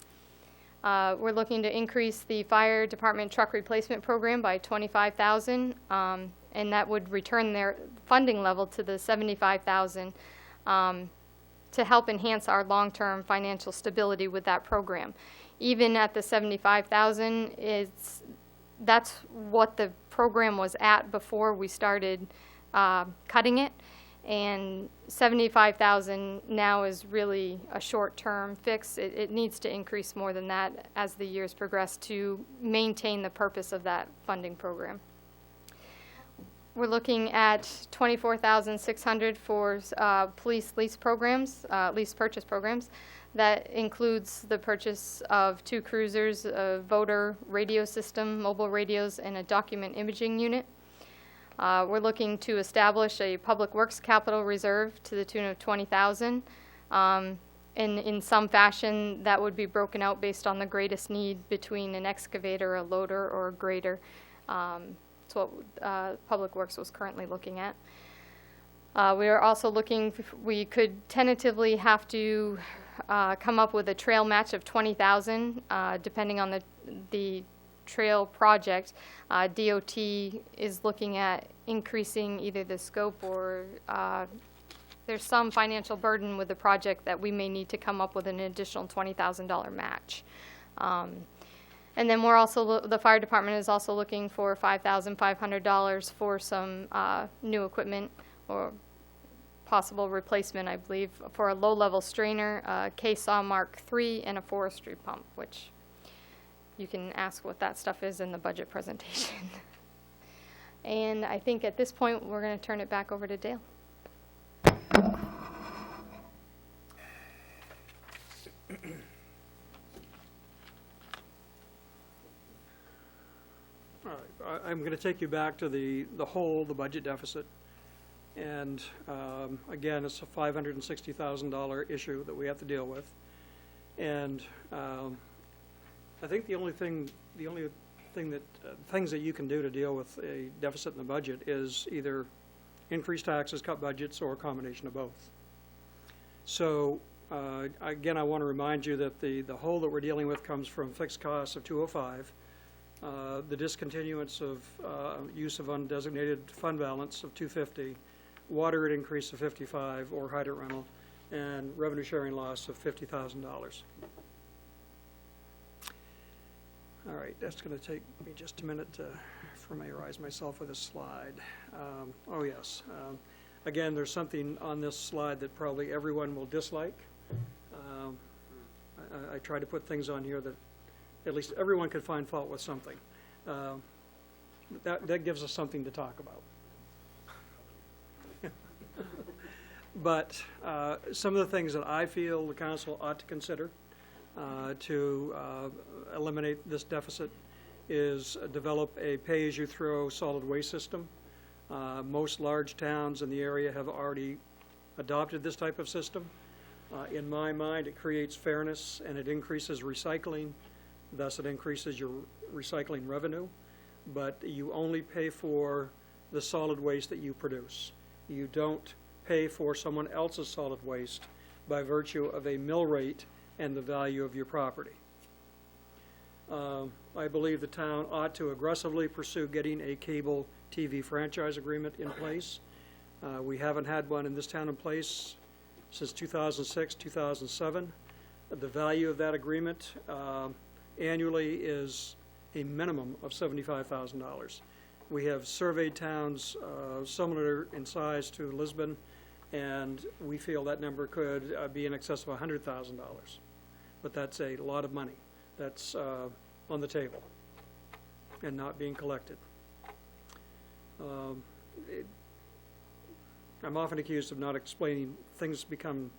We're looking to increase the fire department truck replacement program by $25,000, and that would return their funding level to the $75,000 to help enhance our long-term financial stability with that program. Even at the $75,000, that's what the program was at before we started cutting it. and 75,000 now is really a short-term fix. It needs to increase more than that as the years progress to maintain the purpose of that funding program. We're looking at 24,600 for police lease programs, lease purchase programs. That includes the purchase of 2 cruisers, a voter radio system, mobile radios, and a document imaging unit. We're looking to establish a public works capital reserve to the tune of 20,000. In some fashion, that would be broken out based on the greatest need between an excavator, a loader, or a grader. That's what Public Works was currently looking at. We are also looking, we could tentatively have to come up with a trail match of 20,000, depending on the trail project. DOT is looking at increasing either the scope or there's some financial burden with the project that we may need to come up with an additional $20,000 match. And then we're also, the fire department is also looking for $5,500 for some new equipment or possible replacement, I believe, for a low-level strainer, a K-Saw Mark III, and a forestry pump, which you can ask what that stuff is in the budget presentation. And I think at this point, we're going to turn it back over to Dale. I'm going to take you back to the budget deficit. And again, it's a $560,000 issue that we have to deal with. And I think things that you can do to deal with a deficit in the budget is either increase taxes, cut budgets, or a combination of both. So again, I want to remind you that the hole that we're dealing with comes from fixed costs of 205. The discontinuance of use of undesignated fund balance of 250, water rate increase of 55 or hydrant rental, and revenue sharing loss of $50,000. All right, that's going to take me just a minute to familiarize myself with this slide. Oh yes, again, there's something on this slide that probably everyone will dislike. I try to put things on here that at least everyone could find fault with something. That gives us something to talk about. But some of the things that I feel the council ought to consider to eliminate this deficit is develop a pay-as-you-throw solid waste system. Most large towns in the area have already adopted this type of system. In my mind, it creates fairness and it increases recycling. Thus, it increases your recycling revenue, but you only pay for the solid waste that you produce. You don't pay for someone else's solid waste by virtue of a mill rate and the value of your property. I believe the town ought to aggressively pursue getting a cable TV franchise agreement in place. We haven't had one in this town in place since 2006, 2007. The value of that agreement annually is a minimum of $75,000. We have surveyed towns similar in size to Lisbon, and we feel that number could be in excess of $100,000. But that's a lot of money that's on the table and not being collected. I'm often accused of not explaining. Things become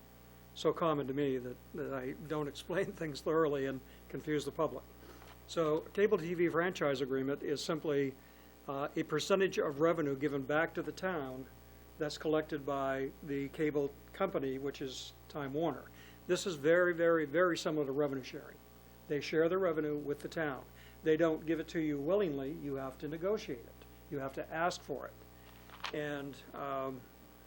so common to me that I don't explain things thoroughly and confuse the public. So cable TV franchise agreement is simply a percentage of revenue given back to the town that's collected by the cable company, which is Time Warner. This is very, very, very similar to revenue sharing. They share the revenue with the town. They don't give it to you willingly. You have to negotiate it. You have to ask for it. And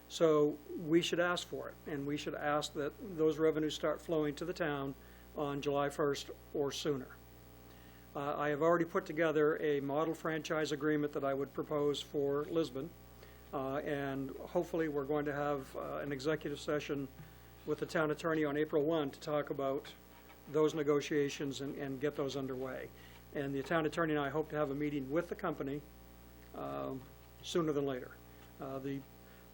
so we should ask for it, and we should ask that those revenues start flowing to the town on July 1st or sooner. I have already put together a model franchise agreement that I would propose for Lisbon, and hopefully we're going to have an executive session with the town attorney on April 1 to talk about those negotiations and get those underway. And the town attorney and I hope to have a meeting with the company sooner than later. The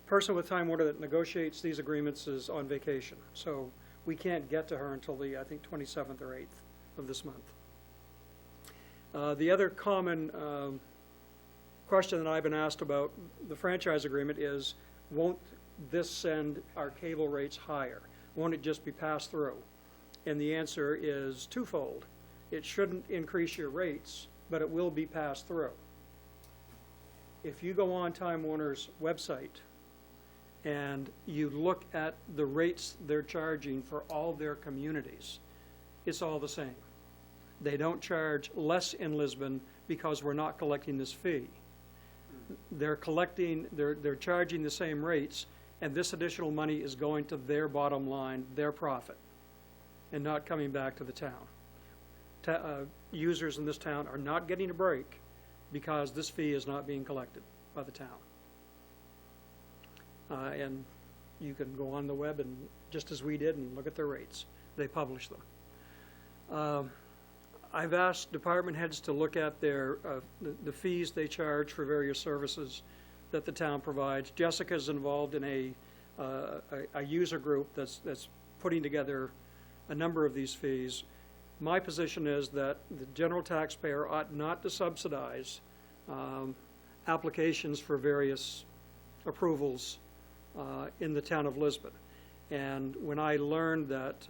person with Time Warner that negotiates these agreements is on vacation, so we can't get to her until the, I think, 27th or 8th of this month. The other common question that I've been asked about the franchise agreement is, won't this send our cable rates higher? Won't it just be passed through? And the answer is twofold. It shouldn't increase your rates, but it will be passed through. If you go on Time Warner's website and you look at the rates they're charging for all their communities, it's all the same. They don't charge less in Lisbon because we're not collecting this fee. They're charging the same rates, and this additional money is going to their bottom line, their profit, and not coming back to the town. Users in this town are not getting a break because this fee is not being collected by the town. And you can go on the web and, just as we did, and look at their rates. They publish them. I've asked department heads to look at their the fees they charge for various services that the town provides. Jessica's involved in a user group that's putting together a number of these fees. My position is that the general taxpayer ought not to subsidize applications for various approvals in the town of Lisbon. And when I learned that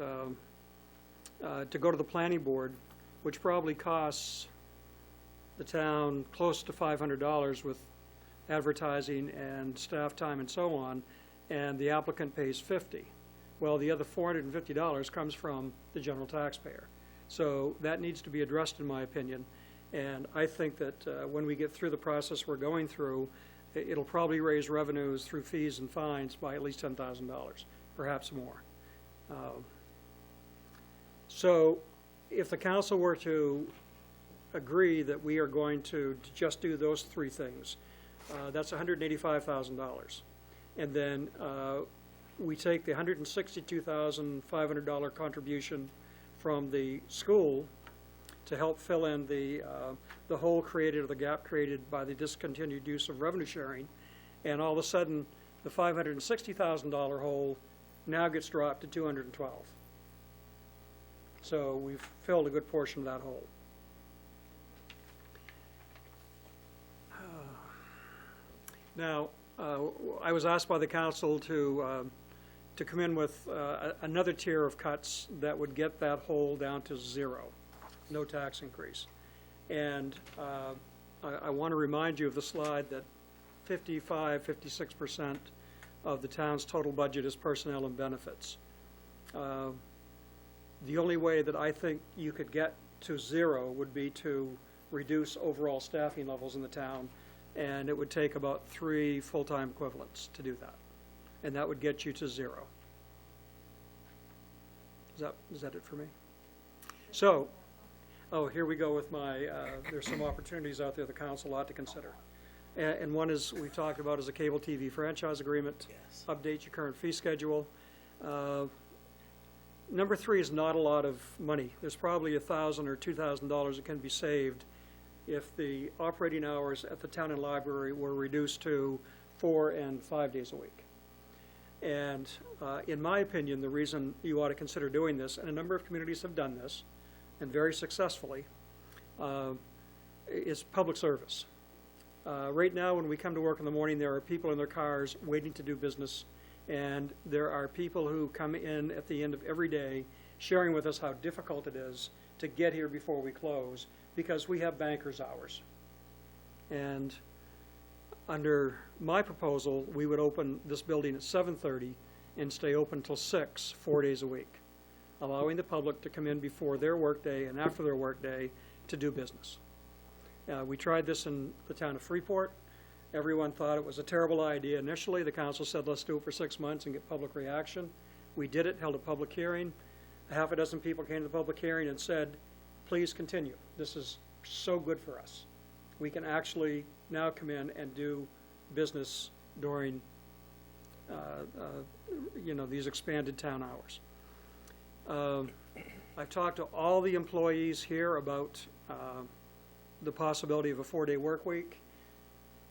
to go to the planning board, which probably costs the town close to $500 with advertising and staff time and so on, and the applicant pays $50. Well, the other $450 comes from the general taxpayer. So that needs to be addressed, in my opinion. And I think that when we get through the process we're going through, it'll probably raise revenues through fees and fines by at least $10,000, perhaps more. So if the council were to agree that we are going to just do those three things, that's $185,000. And then we take the $162,500 contribution from the school to help fill in the hole created, or the gap created by the discontinued use of revenue sharing, and all of a sudden the $560,000 hole now gets dropped to $212,000. So we've filled a good portion of that hole. Now, I was asked by the council to come in with another tier of cuts that would get that hole down to zero, no tax increase. And I want to remind you of the slide that 56% of the town's total budget is personnel and benefits. The only way that I think you could get to zero would be to reduce overall staffing levels in the town, and it would take about 3 full-time equivalents to do that, and that would get you to zero. Is that it for me? So, here we go with my, there's some opportunities out there the council ought to consider. And one is, we've talked about, is a cable TV franchise agreement. Yes. Update your current fee schedule. Number 3 is not a lot of money. There's probably $1,000 or $2,000 that can be saved if the operating hours at the town and library were reduced to 4 and 5 days a week. And in my opinion, the reason you ought to consider doing this, and a number of communities have done this, and very successfully, is public service. Right now, when we come to work in the morning, there are people in their cars waiting to do business, and there are people who come in at the end of every day sharing with us how difficult it is to get here before we close, because we have bankers' hours. And under my proposal, we would open this building at 7:30 and stay open till 6, 4 days a week, allowing the public to come in before their workday and after their workday to do business. We tried this in the town of Freeport. Everyone thought it was a terrible idea initially. The council said, let's do it for 6 months and get public reaction. We did it, held a public hearing. A half a dozen people came to the public hearing and said, please continue. This is so good for us. We can actually now come in and do business during these expanded town hours. I've talked to all the employees here about the possibility of a 4-day work week.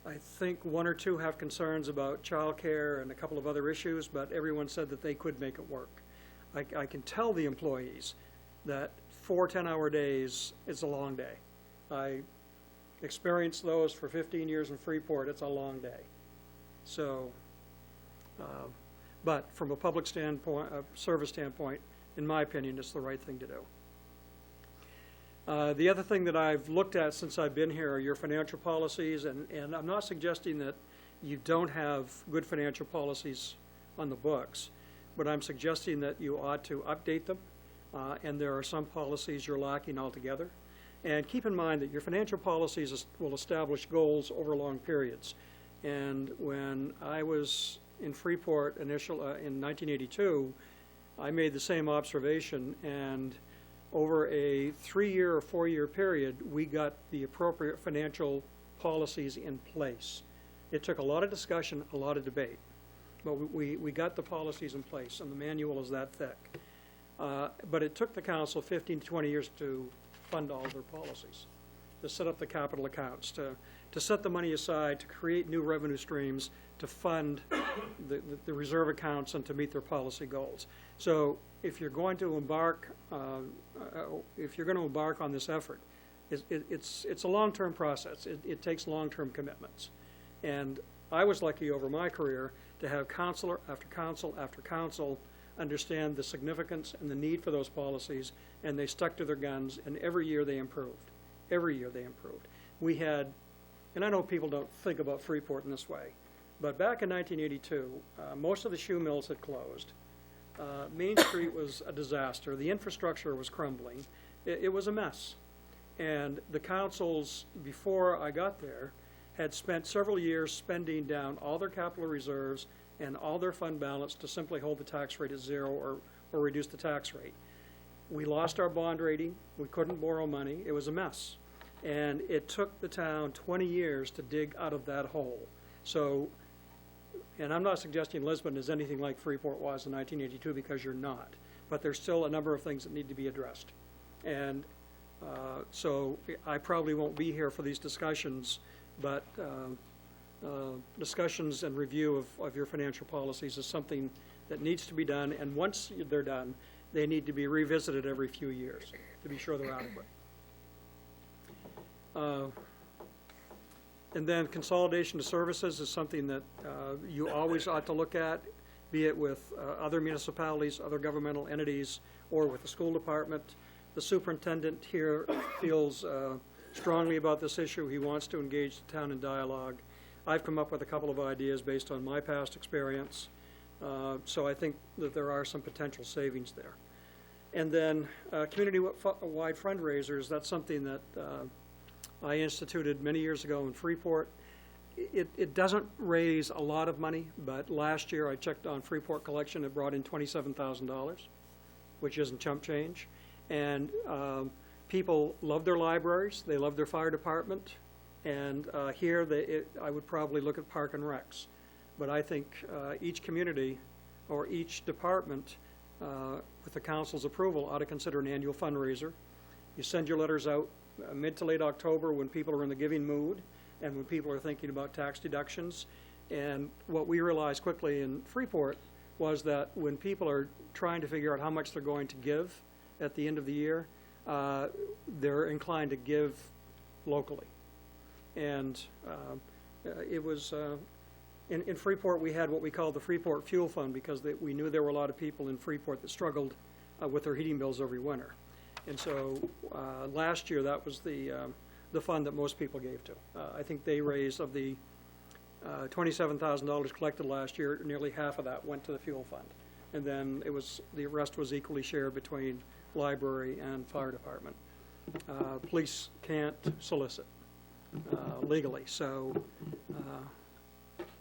I think one or two have concerns about childcare and a couple of other issues, but everyone said that they could make it work. I can tell the employees that 4 10-hour days is a long day. I experienced those for 15 years in Freeport. It's a long day. So, but from a public standpoint, service standpoint, in my opinion, it's the right thing to do. The other thing that I've looked at since I've been here are your financial policies, and I'm not suggesting that you don't have good financial policies on the books, but I'm suggesting that you ought to update them, and there are some policies you're lacking altogether. And keep in mind that your financial policies will establish goals over long periods. And when I was in Freeport in 1982, I made the same observation, and over a 3-year or 4-year period, we got the appropriate financial policies in place. It took a lot of discussion, a lot of debate, but we got the policies in place, and the manual is that thick. But it took the council 15 to 20 years to fund all their policies, to set up the capital accounts, to set the money aside, to create new revenue streams, to fund the reserve accounts, and to meet their policy goals. So if you're going to embark, on this effort, it's a long-term process. It takes long-term commitments. And I was lucky over my career to have counselor after council after council understand the significance and the need for those policies, and they stuck to their guns, and every year they improved. Every year they improved. We had, and I know people don't think about Freeport in this way, but back in 1982, most of the shoe mills had closed. Main Street was a disaster. The infrastructure was crumbling. It was a mess. And the councils, before I got there, had spent several years spending down all their capital reserves and all their fund balance to simply hold the tax rate at 0 or reduce the tax rate. We lost our bond rating. We couldn't borrow money. It was a mess. And it took the town 20 years to dig out of that hole. So, and I'm not suggesting Lisbon is anything like Freeport was in 1982, because you're not. But there's still a number of things that need to be addressed. And so I probably won't be here for these discussions, but discussions and review of your financial policies is something that needs to be done. And once they're done, they need to be revisited every few years to be sure they're adequate. And then consolidation of services is something that you always ought to look at, be it with other municipalities, other governmental entities, or with the school department. The superintendent here feels strongly about this issue. He wants to engage the town in dialogue. I've come up with a couple of ideas based on my past experience. So I think that there are some potential savings there. And then community-wide fundraisers, that's something that I instituted many years ago in Freeport. It doesn't raise a lot of money, but last year I checked on Freeport Collection. It brought in $27,000, which isn't chump change. And people love their libraries. They love their fire department. And here I would probably look at Park and Recs. But I think each community or each department, with the council's approval, ought to consider an annual fundraiser. You send your letters out mid to late October when people are in the giving mood and when people are thinking about tax deductions. And what we realized quickly in Freeport was that when people are trying to figure out how much they're going to give at the end of the year, they're inclined to give locally. And it was, in Freeport, we had what we called the Freeport Fuel Fund, because we knew there were a lot of people in Freeport that struggled with their heating bills every winter. And so last year, that was the fund that most people gave to. I think they raised, of the $27,000 collected last year, nearly half of that went to the fuel fund. And then the rest was equally shared between library and fire department. Police can't solicit legally, so,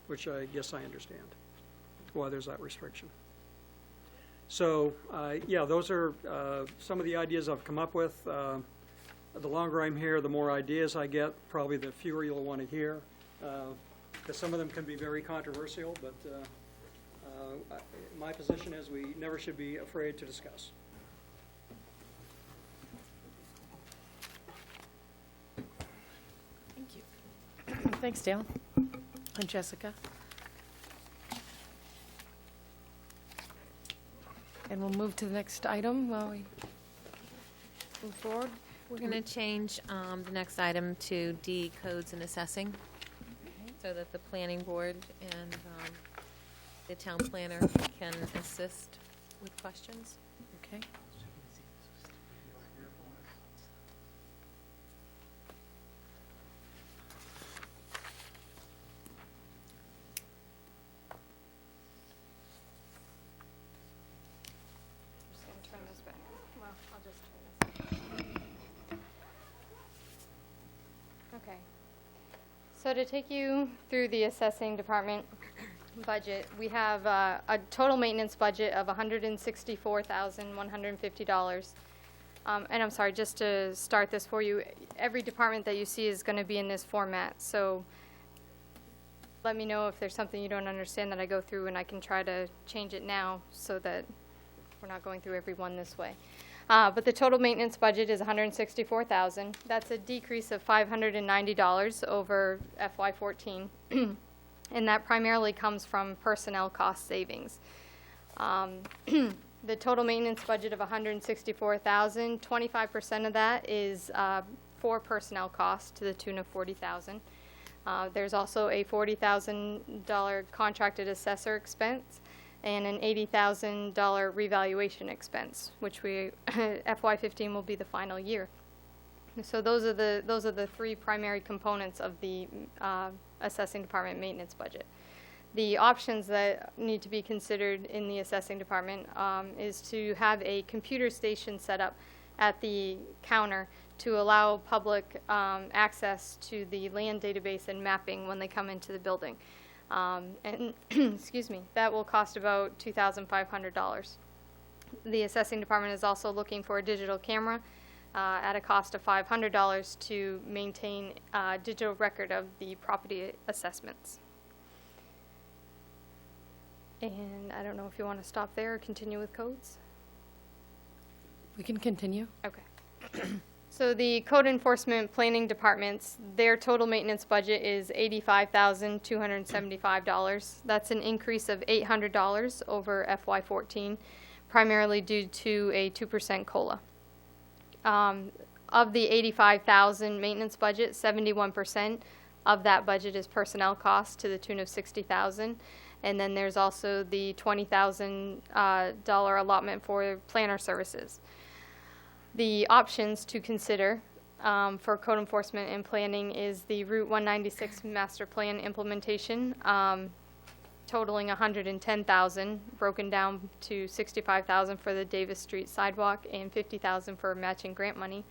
which I guess I understand why there's that restriction. So, yeah, those are some of the ideas I've come up with. The longer I'm here, the more ideas I get, probably the fewer you'll want to hear, because some of them can be very controversial, but my position is we never should be afraid to discuss. Thank you. Thanks, Dale. And Jessica. And we'll move to the next item while we move forward. We're going to change the next item to D, codes and assessing, so that the planning board and the town planner can assist with questions. Okay. Just gonna turn this back. Well, I'll just turn this. Okay. So to take you through the assessing department budget, we have a total maintenance budget of $164,150. And I'm sorry, just to start this for you, every department that you see is going to be in this format. So let me know if there's something you don't understand that I go through, and I can try to change it now so that we're not going through every one this way. But the total maintenance budget is $164,000. That's a decrease of $590 over FY14. And that primarily comes from personnel cost savings. The total maintenance budget of $164,000, 25% of that is for personnel costs to the tune of $40,000. There's also a $40,000 contracted assessor expense and an $80,000 revaluation expense, which we FY15 will be the final year. So those are the three primary components of the assessing department maintenance budget. The options that need to be considered in the assessing department is to have a computer station set up at the counter to allow public access to the land database and mapping when they come into the building. And excuse me, that will cost about $2,500. The assessing department is also looking for a digital camera at a cost of $500 to maintain a digital record of the property assessments. And I don't know if you want to stop there or continue with codes. We can continue. Okay. So the code enforcement planning departments, their total maintenance budget is $85,275. That's an increase of $800 over FY14, primarily due to a 2% COLA. Of the $85,000 maintenance budget, 71% of that budget is personnel costs to the tune of $60,000. And then there's also the $20,000 allotment for planner services. The options to consider for code enforcement and planning is the Route 196 master plan implementation, totaling $110,000, broken down to $65,000 for the Davis Street sidewalk and $50,000 for matching grant money.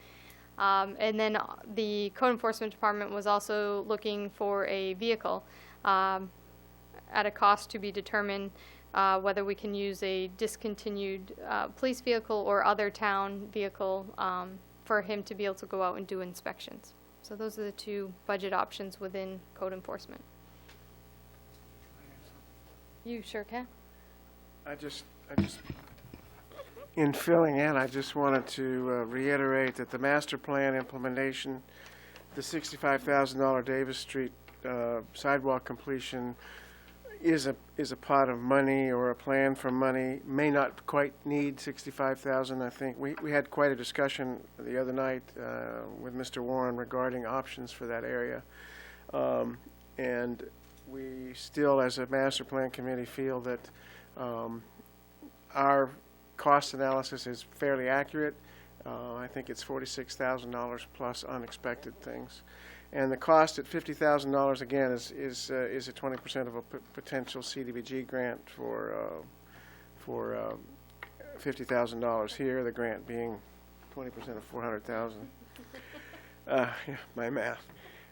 And then the code enforcement department was also looking for a vehicle at a cost to be determined, whether we can use a discontinued police vehicle or other town vehicle for him to be able to go out and do inspections. So those are the two budget options within code enforcement. You sure can. I just, in filling in, I just wanted to reiterate that the master plan implementation, the $65,000 Davis Street sidewalk completion is a pot of money or a plan for money. May not quite need $65,000. I think we had quite a discussion the other night with Mr. Warren regarding options for that area, and we still, as a master plan committee, feel that our cost analysis is fairly accurate. I think it's $46,000 plus unexpected things. And the cost at $50,000 again is a 20% of a potential Cdbg grant for $50,000 here. The grant being 20% of $400,000. Yeah, my math.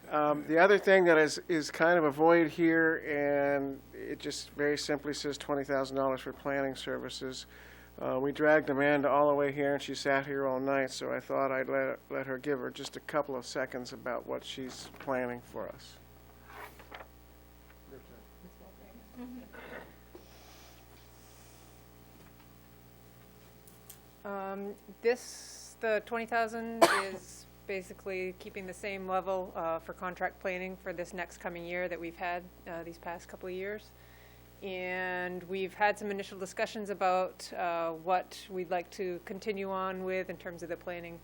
The other thing that is kind of a void here, and it just very simply says $20,000 for planning services. We dragged Amanda all the way here, and she sat here all night, so I thought I'd let her give her just a couple of seconds about what she's planning for us. The 20,000 is basically keeping the same level for contract planning for this next coming year that we've had these past couple of years. And we've had some initial discussions about what we'd like to continue on with in terms of the planning.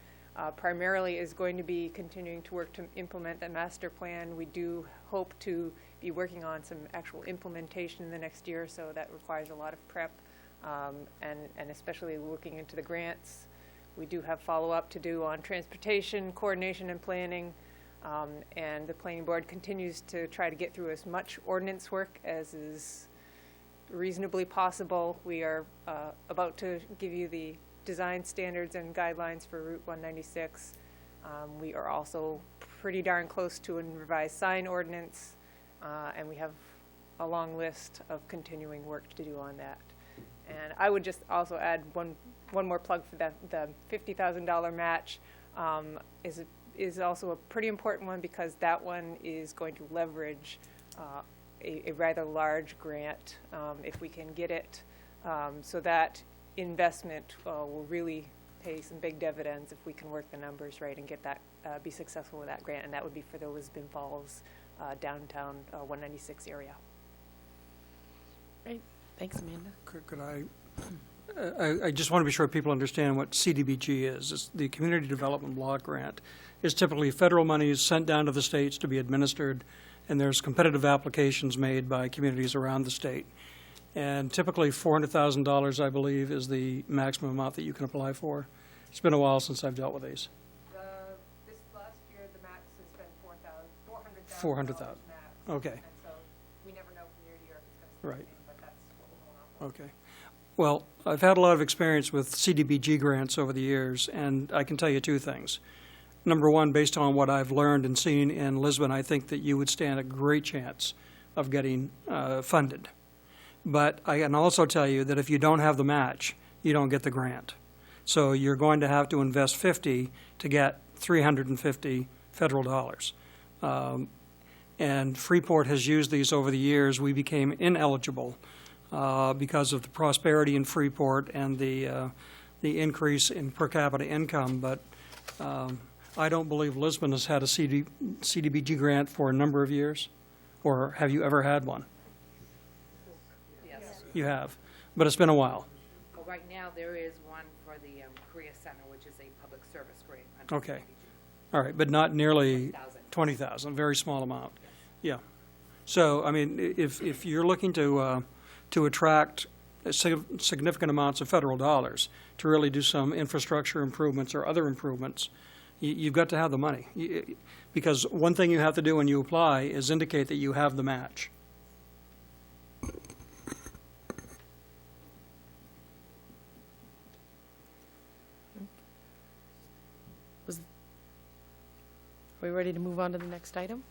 Primarily is going to be continuing to work to implement the master plan. We do hope to be working on some actual implementation in the next year, so that requires a lot of prep, and especially looking into the grants. We do have follow-up to do on transportation, coordination, and planning, and the planning board continues to try to get through as much ordinance work as is reasonably possible. We are about to give you the design standards and guidelines for Route 196. We are also pretty darn close to a revised sign ordinance, and we have a long list of continuing work to do on that. And I would just also add one more plug for that. The $50,000 match is also a pretty important one, because that one is going to leverage a rather large grant if we can get it, so that investment will really pay some big dividends if we can work the numbers right and get that be successful with that grant, and that would be for the Lisbon Falls downtown 196 area. Great. Thanks, Amanda. Could I just want to be sure people understand what CDBG is. It's the Community Development Block Grant. Is typically federal money is sent down to the states to be administered, and there's competitive applications made by communities around the state. And typically $400,000, I believe, is the maximum amount that you can apply for. It's been a while since I've dealt with these. This last year, the max has been $400,000. 400,000. Okay. And so we never know from year to year if it's going to Right. stay, but that's what we're going on for. Okay. Well, I've had a lot of experience with CDBG grants over the years, and I can tell you two things. Number one, based on what I've learned and seen in Lisbon, I think that you would stand a great chance of getting funded. But I can also tell you that if you don't have the match, you don't get the grant. So you're going to have to invest $50 to get $350 federal dollars. And Freeport has used these over the years. We became ineligible because of the prosperity in Freeport and the increase in per capita income. But I don't believe Lisbon has had a CDBG grant for a number of years. Or have you ever had one? Yes. You have, but it's been a while. Well, right now, there is one for the Korea Center, which is a public service grant. Okay. All right, but not nearly 20,000. 20,000, very small amount. Yeah. So, I mean, if you're looking to attract significant amounts of federal dollars to really do some infrastructure improvements or other improvements, you've got to have the money. Because one thing you have to do when you apply is indicate that you have the match. Are we ready to move on to the next item?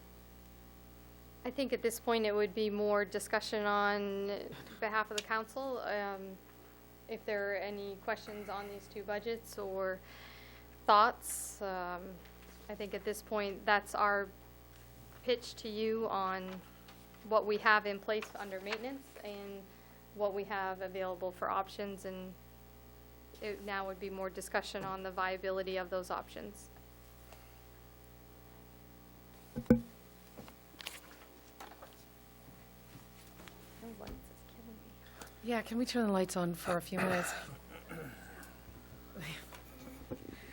I think at this point it would be more discussion on behalf of the council. If there are any questions on these two budgets or thoughts, I think at this point that's our pitch to you on what we have in place under maintenance and what we have available for options, and it now would be more discussion on the viability of those options. Yeah, can we turn the lights on for a few minutes?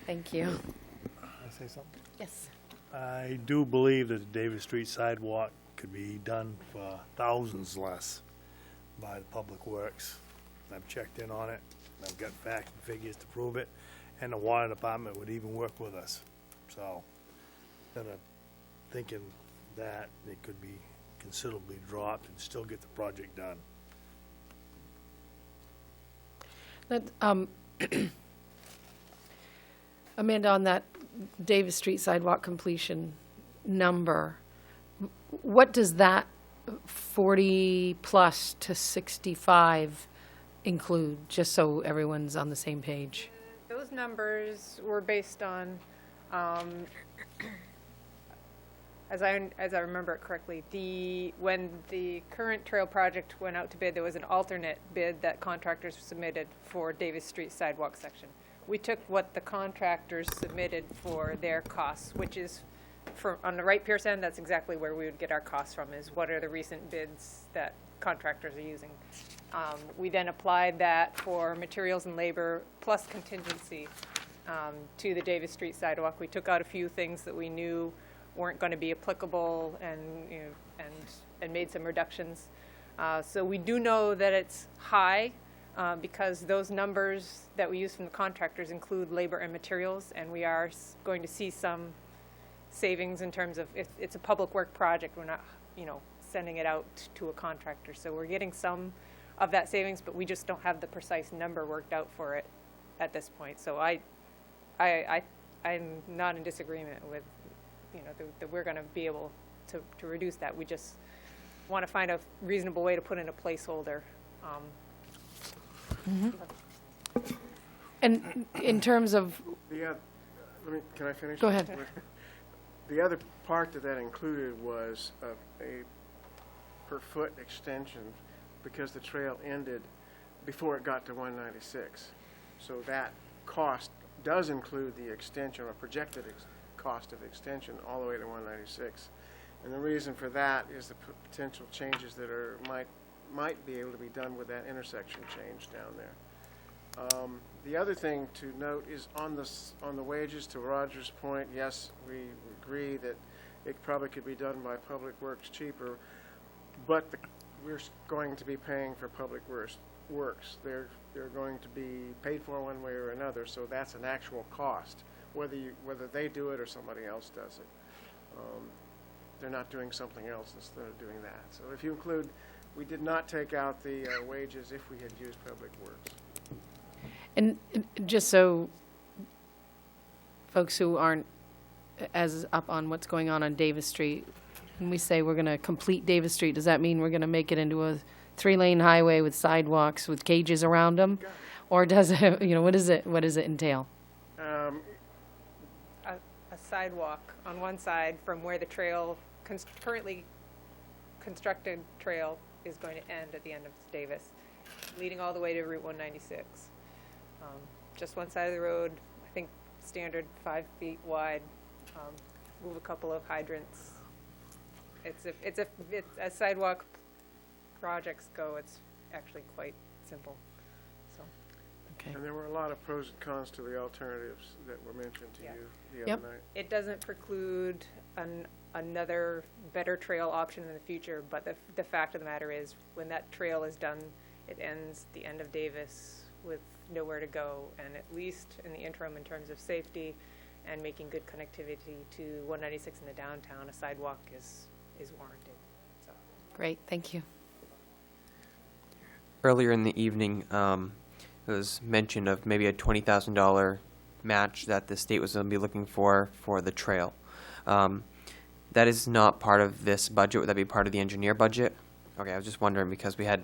Thank you. Can I say something? Yes. I do believe that the Davis Street sidewalk could be done for thousands less by the Public Works. I've checked in on it, and I've got facts and figures to prove it, and the water department would even work with us. So, instead of thinking that, it could be considerably dropped and still get the project done. That, Amanda, on that Davis Street sidewalk completion number, what does that 40 plus to 65 include, just so everyone's on the same page? Those numbers were based on, as I remember it correctly, when the current trail project went out to bid, there was an alternate bid that contractors submitted for Davis Street sidewalk section. we took what the contractors submitted for their costs, which is, on the Wright Pierce end, that's exactly where we would get our costs from, is what are the recent bids that contractors are using. We then applied that for materials and labor plus contingency to the Davis Street sidewalk. We took out a few things that we knew weren't going to be applicable, and and made some reductions. So we do know that it's high because those numbers that we use from the contractors include labor and materials, and we are going to see some savings in terms of, if it's a public work project, we're not, sending it out to a contractor. So we're getting some of that savings, but we just don't have the precise number worked out for it at this point. So I'm not in disagreement with, that we're going to be able to reduce that. We just want to find a reasonable way to put in a placeholder. And in terms of, Can I finish? Go ahead. The other part that included was a per foot extension because the trail ended before it got to 196. So that cost does include the extension, or projected cost of extension, all the way to 196. And the reason for that is the potential changes that might be able to be done with that intersection change down there. The other thing to note is on the wages, to Roger's point, yes, we agree that it probably could be done by Public Works cheaper, but we're going to be paying for Public Works. They're going to be paid for one way or another, so that's an actual cost, whether they do it or somebody else does it. They're not doing something else instead of doing that. So if you include, we did not take out the wages if we had used Public Works. and just so folks who aren't as up on what's going on Davis Street, when we say we're going to complete Davis Street, does that mean we're going to make it into a 3-lane highway with sidewalks with cages around them? Or does it, what does it entail? A sidewalk on one side from where the trail, currently constructed trail, is going to end at the end of Davis, leading all the way to Route 196. Just one side of the road, I think standard 5 feet wide, move a couple of hydrants. As sidewalk projects go, it's actually quite simple. So. Okay. And there were a lot of pros and cons to the alternatives that were mentioned to you the other night. It doesn't preclude another better trail option in the future, but the fact of the matter is, when that trail is done, it ends the end of Davis with nowhere to go, and at least in the interim, in terms of safety and making good connectivity to 196 in the downtown, a sidewalk is warranted. So. Great, thank you. Earlier in the evening, there was mention of maybe a $20,000 match that the state was going to be looking for the trail. That is not part of this budget. Would that be part of the engineer budget? Okay, I was just wondering because we had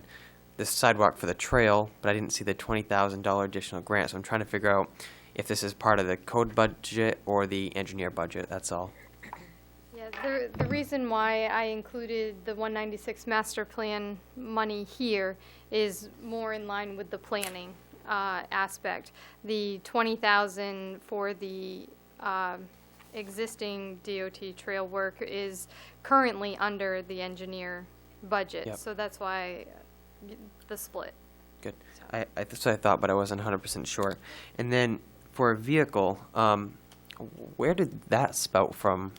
this sidewalk for the trail, but I didn't see the $20,000 additional grant. So I'm trying to figure out if this is part of the code budget or the engineer budget. That's all. Yeah, the reason why I included the 196 master plan money here is more in line with the planning aspect. The 20,000 for the existing DOT trail work is currently under the engineer budget. Yep. So that's why the split. Good. That's what I thought, but I wasn't 100% sure. And then for a vehicle, where did that spout from?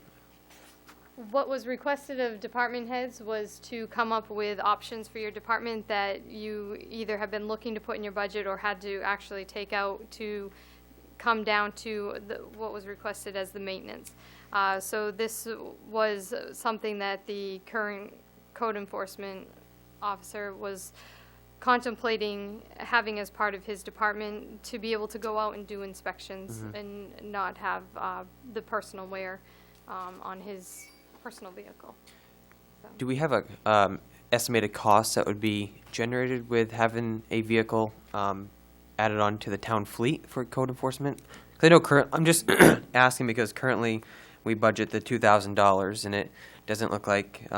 What was requested of department heads was to come up with options for your department that you either have been looking to put in your budget or had to actually take out to come down to what was requested as the maintenance. So this was something that the current code enforcement officer was contemplating having as part of his department to be able to go out and do inspections and not have the personal wear on his personal vehicle. So. Do we have a estimated cost that would be generated with having a vehicle added on to the town fleet for code enforcement? 'Cause I know I'm just asking because currently we budget the $2,000 and it doesn't look like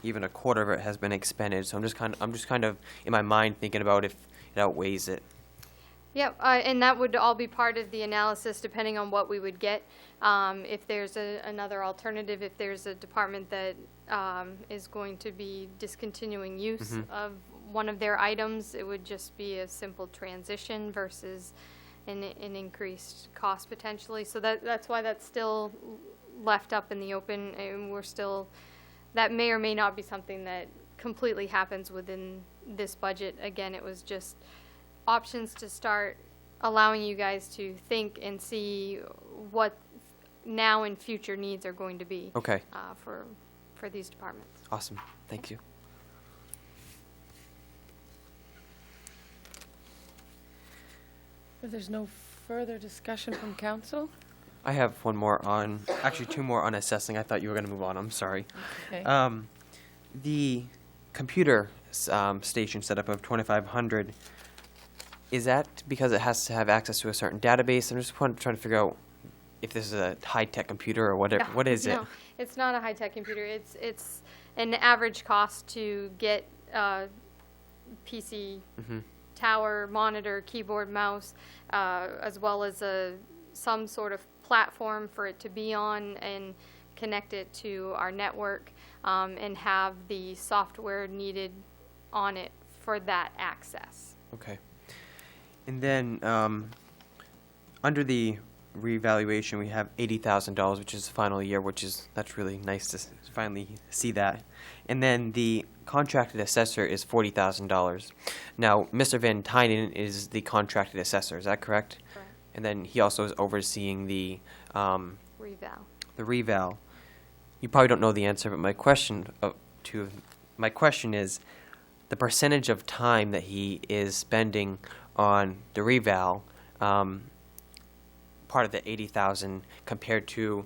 even a quarter of it has been expended. So I'm just kind of in my mind thinking about if it outweighs it. Yep, and that would all be part of the analysis, depending on what we would get. If there's another alternative, if there's a department that is going to be discontinuing use of one of their items, it would just be a simple transition versus an increased cost potentially. So that's why that's still left up in the open, and we're still, that may or may not be something that completely happens within this budget. Again, it was just options to start allowing you guys to think and see what now and future needs are going to be. Okay. For these departments. Awesome. Thank you. If there's no further discussion from council? I have one more on, actually two more on assessing. I thought you were going to move on. I'm sorry. Okay. The computer station setup of 2,500, is that because it has to have access to a certain database? I'm just trying to figure out if this is a high-tech computer or whatever. What is it? No, it's not a high-tech computer. It's an average cost to get PC tower, monitor, keyboard, mouse, as well as some sort of platform for it to be on and connect it to our network, and have the software needed on it for that access. Okay. And then under the revaluation, we have $80,000, which is the final year, that's really nice to finally see that. And then the contracted assessor is $40,000. Now, Mr. Van Tynen is the contracted assessor, is that correct? Correct. And then he also is overseeing the Reval. the reval. You probably don't know the answer, but my question is the percentage of time that he is spending on the reval, part of the $80,000 compared to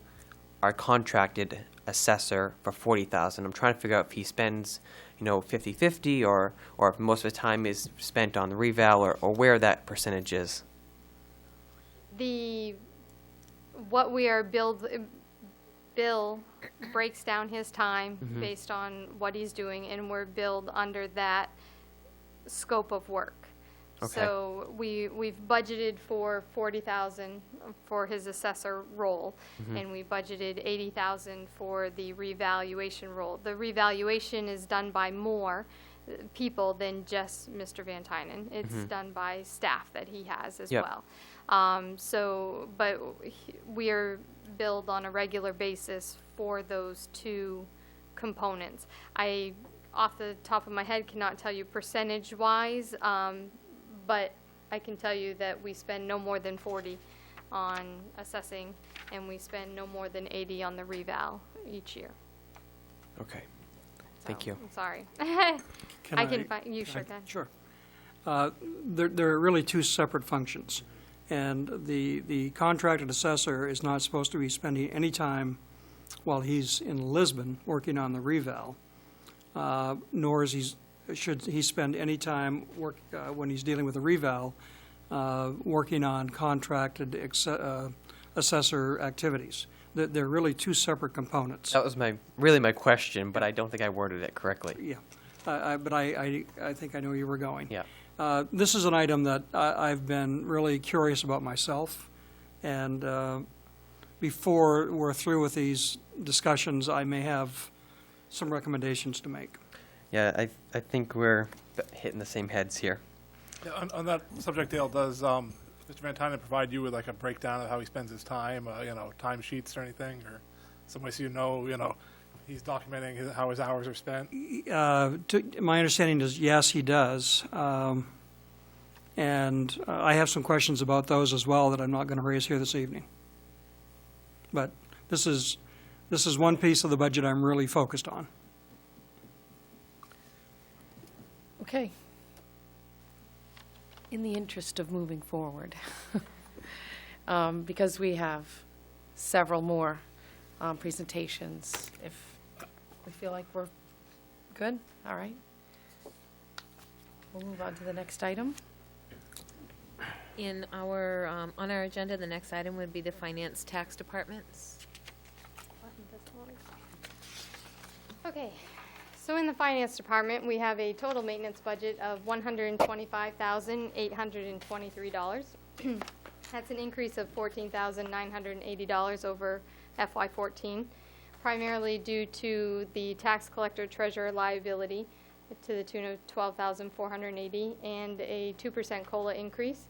our contracted assessor for $40,000. I'm trying to figure out if he spends, 50-50 or if most of the time is spent on the reval or where that percentage is. What we are Bill breaks down his time based on what he's doing, and we're billed under that scope of work. Okay. So we've budgeted for $40,000 for his assessor role, and we budgeted $80,000 for the revaluation role. The revaluation is done by more people than just Mr. Van Tynen. It's done by staff that he has as well. But we are billed on a regular basis for those two components. I, off the top of my head, cannot tell you percentage-wise, but I can tell you that we spend no more than 40 on assessing, and we spend no more than 80 on the reval each year. Okay. Thank you. I'm sorry. Can I can find, you sure can. Sure. There are really two separate functions. And the contracted assessor is not supposed to be spending any time while he's in Lisbon working on the reval, nor should he spend any time when he's dealing with the reval working on contracted assessor activities. They're really two separate components. That was really my question, but I don't think I worded it correctly. Yeah, but I think I know where you were going. Yeah. This is an item that I've been really curious about myself, and before we're through with these discussions, I may have some recommendations to make. Yeah, I think we're hitting the same heads here. Yeah, on that subject, Dale, does Mr. Van Tynen provide you with like a breakdown of how he spends his time, time sheets or anything, or some way so he's documenting how his hours are spent? My understanding is yes, he does. And I have some questions about those as well that I'm not going to raise here this evening. But this is one piece of the budget I'm really focused on. Okay. In the interest of moving forward, because we have several more presentations, if we feel like we're good, all right. We'll move on to the next item. On our agenda, the next item would be the finance tax departments. Okay, So in the finance department, we have a total maintenance budget of $125,823. That's an increase of $14,980 over FY14, primarily due to the tax collector treasurer liability to the tune of $12,480 and a 2% COLA increase.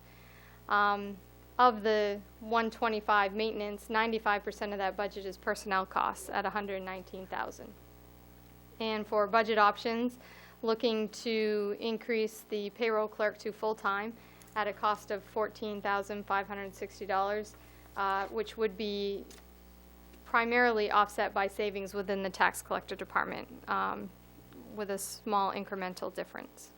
Of the 125 maintenance, 95% of that budget is personnel costs at $119,000. And for budget options, looking to increase the payroll clerk to full-time at a cost of $14,560, which would be primarily offset by savings within the tax collector department, with a small incremental difference.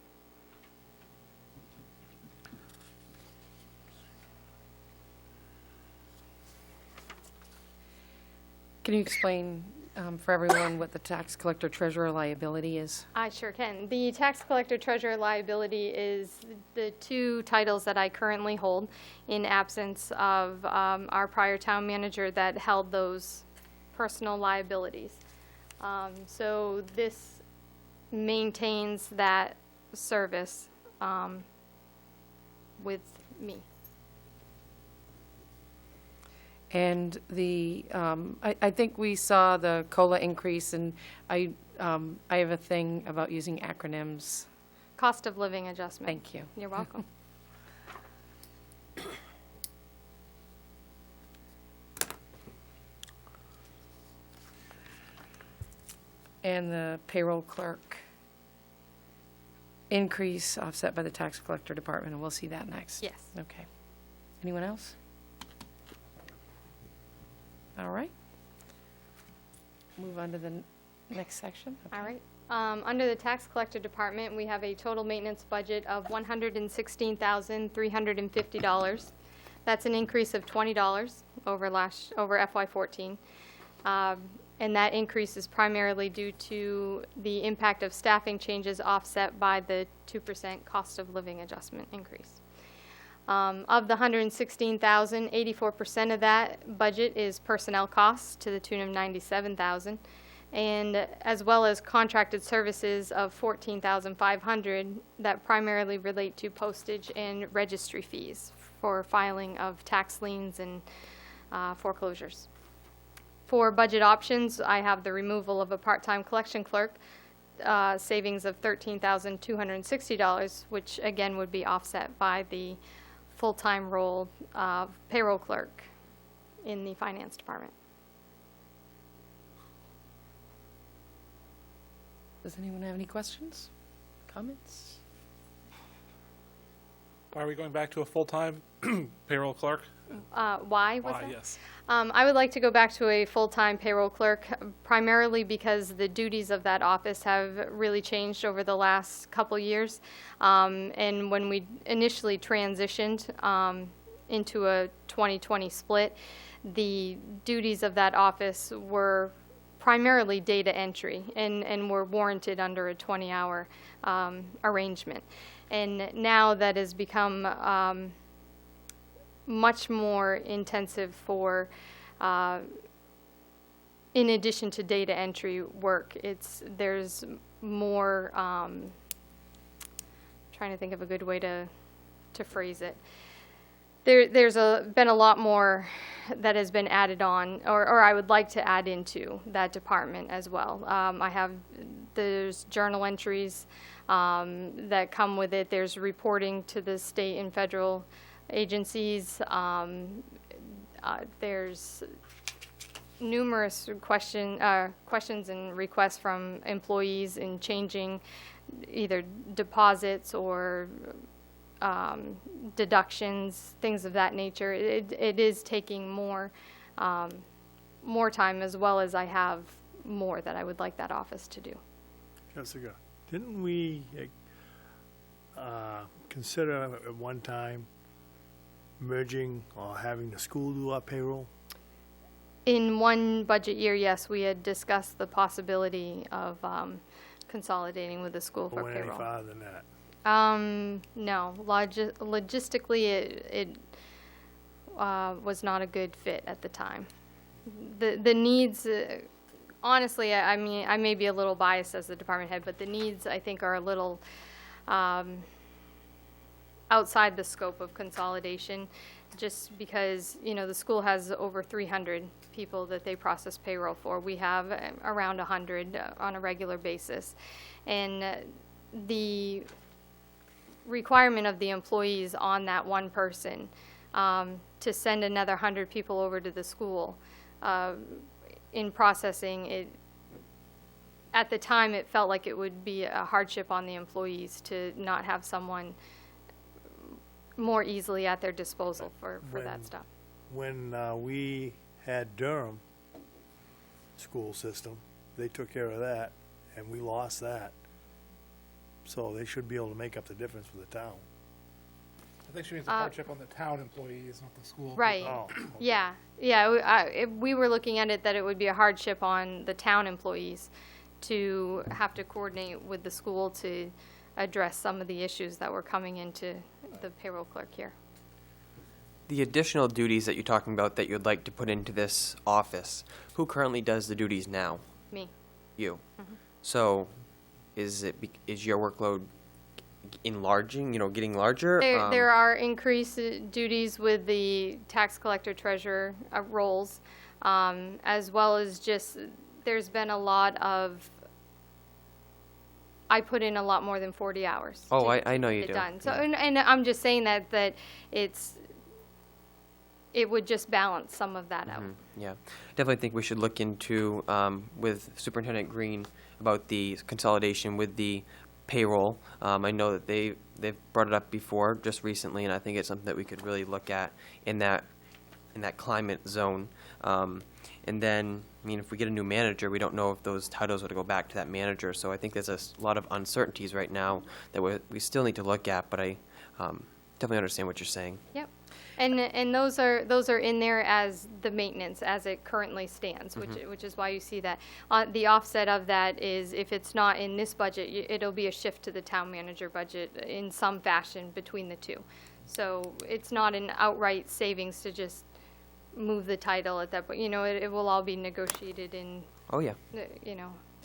Can you explain for everyone what the tax collector treasurer liability is? I sure can. The tax collector treasurer liability is the two titles that I currently hold in absence of our prior town manager that held those personal liabilities. So this maintains that service with me. And the, I think we saw the COLA increase, and I have a thing about using acronyms. Cost of living adjustment. Thank you. You're welcome. And the payroll clerk increase offset by the tax collector department, and we'll see that next. Yes. Okay. Anyone else? All right. Move on to the next section. All right. Under the tax collector department, we have a total maintenance budget of $116,350. That's an increase of $20 over FY14. And that increase is primarily due to the impact of staffing changes offset by the 2% cost of living adjustment increase. Of the $116,000, 84% of that budget is personnel costs to the tune of $97,000, and as well as contracted services of $14,500 that primarily relate to postage and registry fees for filing of tax liens and foreclosures. For budget options, I have the removal of a part-time collection clerk, savings of $13,260, which again would be offset by the full-time role of payroll clerk in the finance department. Does anyone have any questions, comments? Why are we going back to a full-time payroll clerk? Why was that? Yes. I would like to go back to a full-time payroll clerk, primarily because the duties of that office have really changed over the last couple years. And when we initially transitioned into a 2020 split, the duties of that office were primarily data entry and were warranted under a 20-hour arrangement. And now that has become much more intensive for, in addition to data entry work, there's more, trying to think of a good way to phrase it. There's been a lot more that has been added on, or I would like to add into that department as well. There's journal entries that come with it. There's reporting to the state and federal agencies. There's numerous questions and requests from employees in changing either deposits or deductions, things of that nature. It is taking more time, as well as I have more that I would like that office to do. Jessica, didn't we consider at one time merging or having the school do our payroll? In one budget year, yes, we had discussed the possibility of consolidating with the school for Or went any payroll. farther than that? No, logistically, it was not a good fit at the time. The needs honestly, I mean, I may be a little biased as the department head, but the needs, I think, are a little outside the scope of consolidation, just because, you know, the school has over 300 people that they process payroll for. We have around 100 on a regular basis. And the requirement of the employees on that one person to send another 100 people over to the school in processing it, at the time it felt like it would be a hardship on the employees to not have someone more easily at their disposal for that stuff. When we had Durham school system, they took care of that, and we lost that. So they should be able to make up the difference for the town. I think she means a hardship on the town employees, not the school. Right. Oh, okay. Yeah. We were looking at it that it would be a hardship on the town employees to have to coordinate with the school to address some of the issues that were coming into the payroll clerk here. The additional duties that you're talking about that you'd like to put into this office, who currently does the duties now? Me. You. So is your workload enlarging, getting larger? There are increased duties with the tax collector treasurer roles, as well as just, there's been a lot of, I put in a lot more than 40 hours. Oh, to I know get you it do. done. So, Yeah. and I'm just saying that it would just balance some of that out. Yeah, definitely think we should look into, with Superintendent Green, about the consolidation with the payroll. I know that they've brought it up before, just recently, and I think it's something that we could really look at in that climate zone. And then, I mean, if we get a new manager, we don't know if those titles would go back to that manager. So I think there's a lot of uncertainties right now that we still need to look at, but I definitely understand what you're saying. Yep. And those are in there as the maintenance as it currently stands, which is why you see that. The offset of that is if it's not in this budget, it'll be a shift to the town manager budget in some fashion between the two. So it's not an outright savings to just move the title at that point. It will all be negotiated in. Oh, yeah.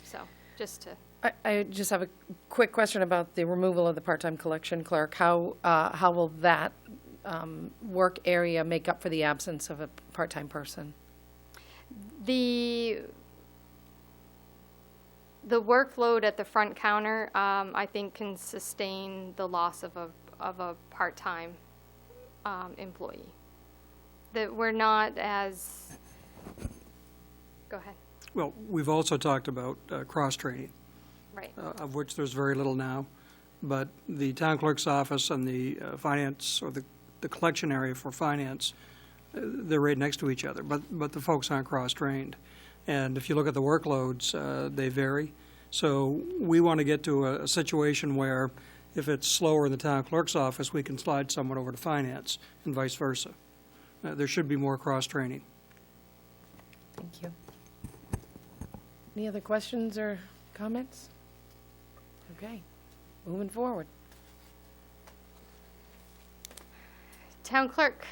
So just to. I just have a quick question about the removal of the part-time collection clerk. How will that work area make up for the absence of a part-time person? The workload at the front counter, I think, can sustain the loss of a part-time employee. That we're not as. Go ahead. Well, we've also talked about cross-training, Right. of which there's very little now. But the town clerk's office and the finance, or the collection area for finance, they're right next to each other, but the folks aren't cross-trained. And if you look at the workloads, they vary. So we want to get to a situation where if it's slower in the town clerk's office, we can slide someone over to finance and vice versa. There should be more cross-training. Thank you. Any other questions or comments? Okay, moving forward. Town clerk.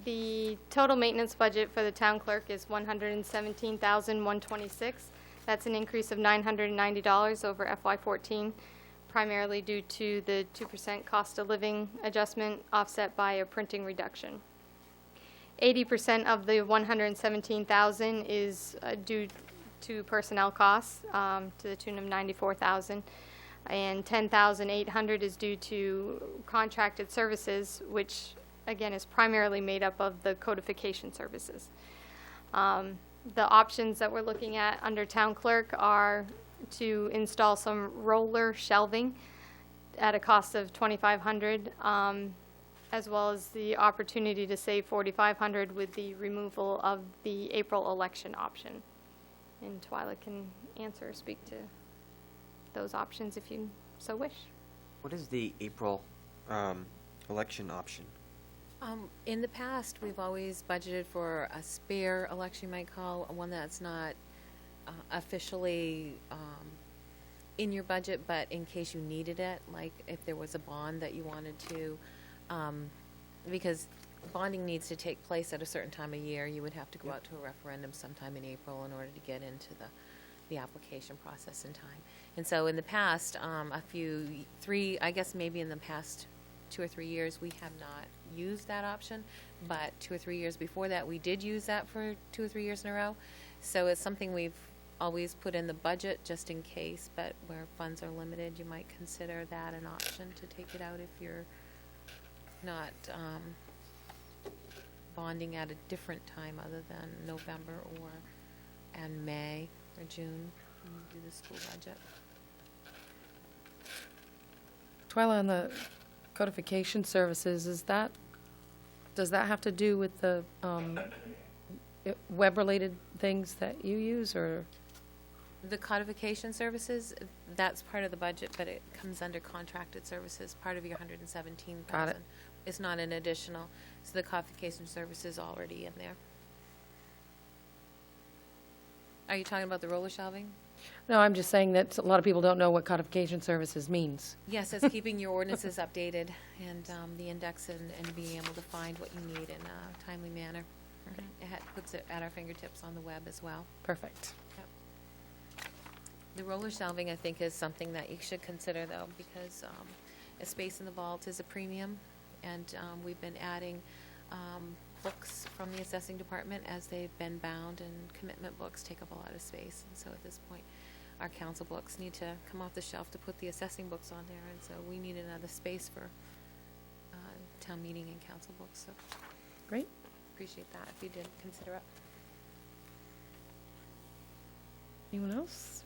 The total maintenance budget for the town clerk is $117,126. That's an increase of $990 over FY14, primarily due to the 2% cost of living adjustment offset by a printing reduction. 80% of the $117,000 is due to personnel costs to the tune of $94,000, and $10,800 is due to contracted services, which again is primarily made up of the codification services. The options that we're looking at under town clerk are to install some roller shelving at a cost of $2,500, as well as the opportunity to save $4,500 with the removal of the April election option. And Twyla can answer or speak to those options if you so wish. What is the April election option? In the past, we've always budgeted for a spare election, you might call, one that's not officially in your budget, but in case you needed it, like if there was a bond that you wanted to, because bonding needs to take place at a certain time of year, you would have to go out to a referendum sometime in April in order to get into the application process in time. And so in the past, I guess maybe in the past 2 or 3 years, we have not used that option, but 2 or 3 years before that, we did use that for 2 or 3 years in a row. So it's something we've always put in the budget just in case, but where funds are limited, you might consider that an option to take it out if you're not bonding at a different time other than November and May or June when you do the school budget. Twyla, on the codification services, does that have to do with the web-related things that you use, or? The codification services, that's part of the budget, but it comes under contracted services, part of your 117,000. Got it. It's not an additional, so the codification service is already in there. Are you talking about the roller shelving? No, I'm just saying that a lot of people don't know what codification services means. Yes, it's keeping your ordinances updated and the index and being able to find what you need in a timely manner. Puts it at our fingertips on the web as well. Perfect. Yep. The roller shelving, I think, is something that you should consider, though, because a space in the vault is a premium, and we've been adding books from the assessing department as they've been bound, and commitment books take up a lot of space. And so at this point, our council books need to come off the shelf to put the assessing books on there, and so we need another space for town meeting and council books. So Great. appreciate that if you did consider it. Anyone else?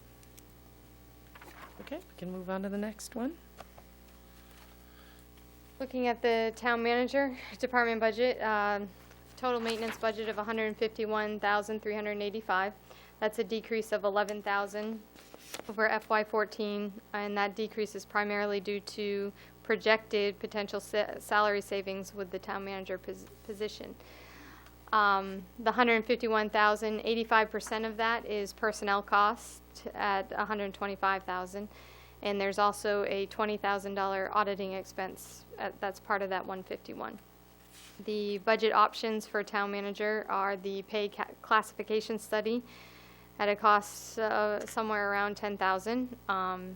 Okay, we can move on to the next one. Looking at the town manager department budget, total maintenance budget of $151,385. That's a decrease of $11,000 over FY14, and that decrease is primarily due to projected potential salary savings with the town manager position. The $151,000, 85% of that is personnel cost at $125,000, and there's also a $20,000 auditing expense that's part of that $151,000. The budget options for town manager are the pay classification study at a cost somewhere around $10,000.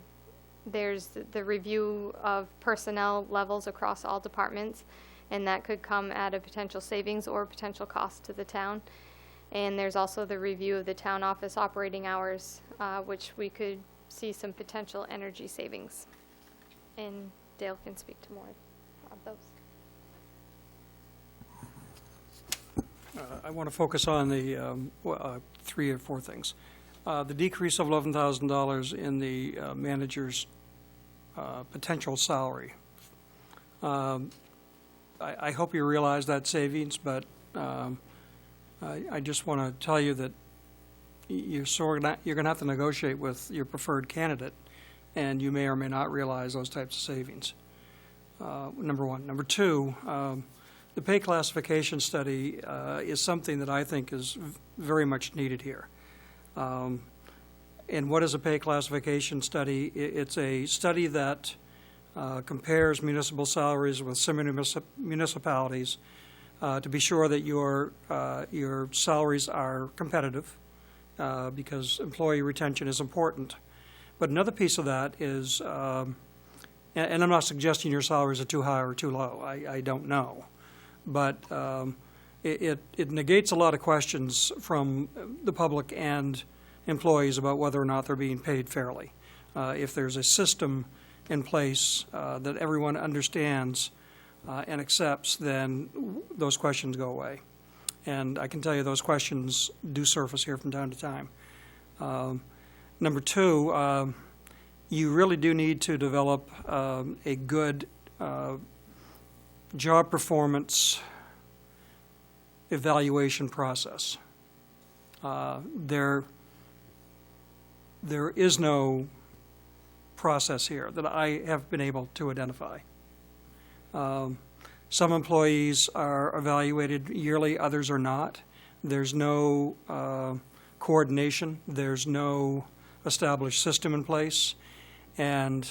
There's the review of personnel levels across all departments, and that could come at a potential savings or potential cost to the town. And there's also the review of the town office operating hours, which we could see some potential energy savings. And Dale can speak to more of those. I want to focus on the 3 or 4 things. The decrease of $11,000 in the manager's potential salary. I hope you realize that savings, but I just want to tell you that you're going to have to negotiate with your preferred candidate, and you may or may not realize those types of savings. Number one. Number two, the pay classification study is something that I think is very much needed here. And what is a pay classification study? It's a study that compares municipal salaries with similar municipalities to be sure that your salaries are competitive, because employee retention is important. But another piece of that is, and I'm not suggesting your salaries are too high or too low. I don't know. But it negates a lot of questions from the public and employees about whether or not they're being paid fairly. If there's a system in place that everyone understands and accepts, then those questions go away. And I can tell you those questions do surface here from time to time. Number two, you really do need to develop a good job performance evaluation process. There is no process here that I have been able to identify. Some employees are evaluated yearly, others are not. There's no coordination. There's no established system in place. And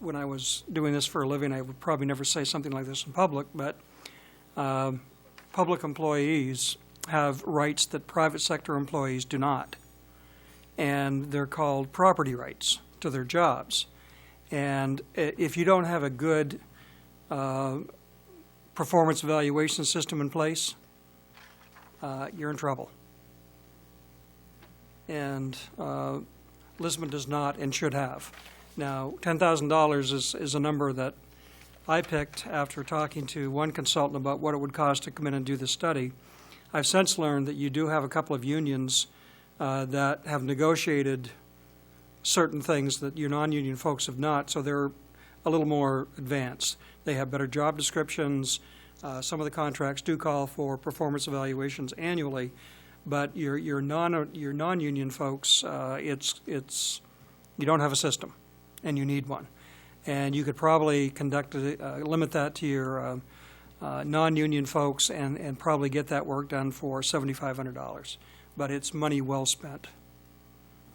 when I was doing this for a living, I would probably never say something like this in public, but public employees have rights that private sector employees do not. And they're called property rights to their jobs. And if you don't have a good performance evaluation system in place, you're in trouble. And Lisbon does not and should have. Now, $10,000 is a number that I picked after talking to one consultant about what it would cost to come in and do this study. I've since learned that you do have a couple of unions that have negotiated certain things that your non-union folks have not, so they're a little more advanced. They have better job descriptions. Some of the contracts do call for performance evaluations annually, but your non-union folks, you don't have a system, and you need one. And you could probably limit that to your non-union folks and probably get that work done for $7,500. But it's money well spent.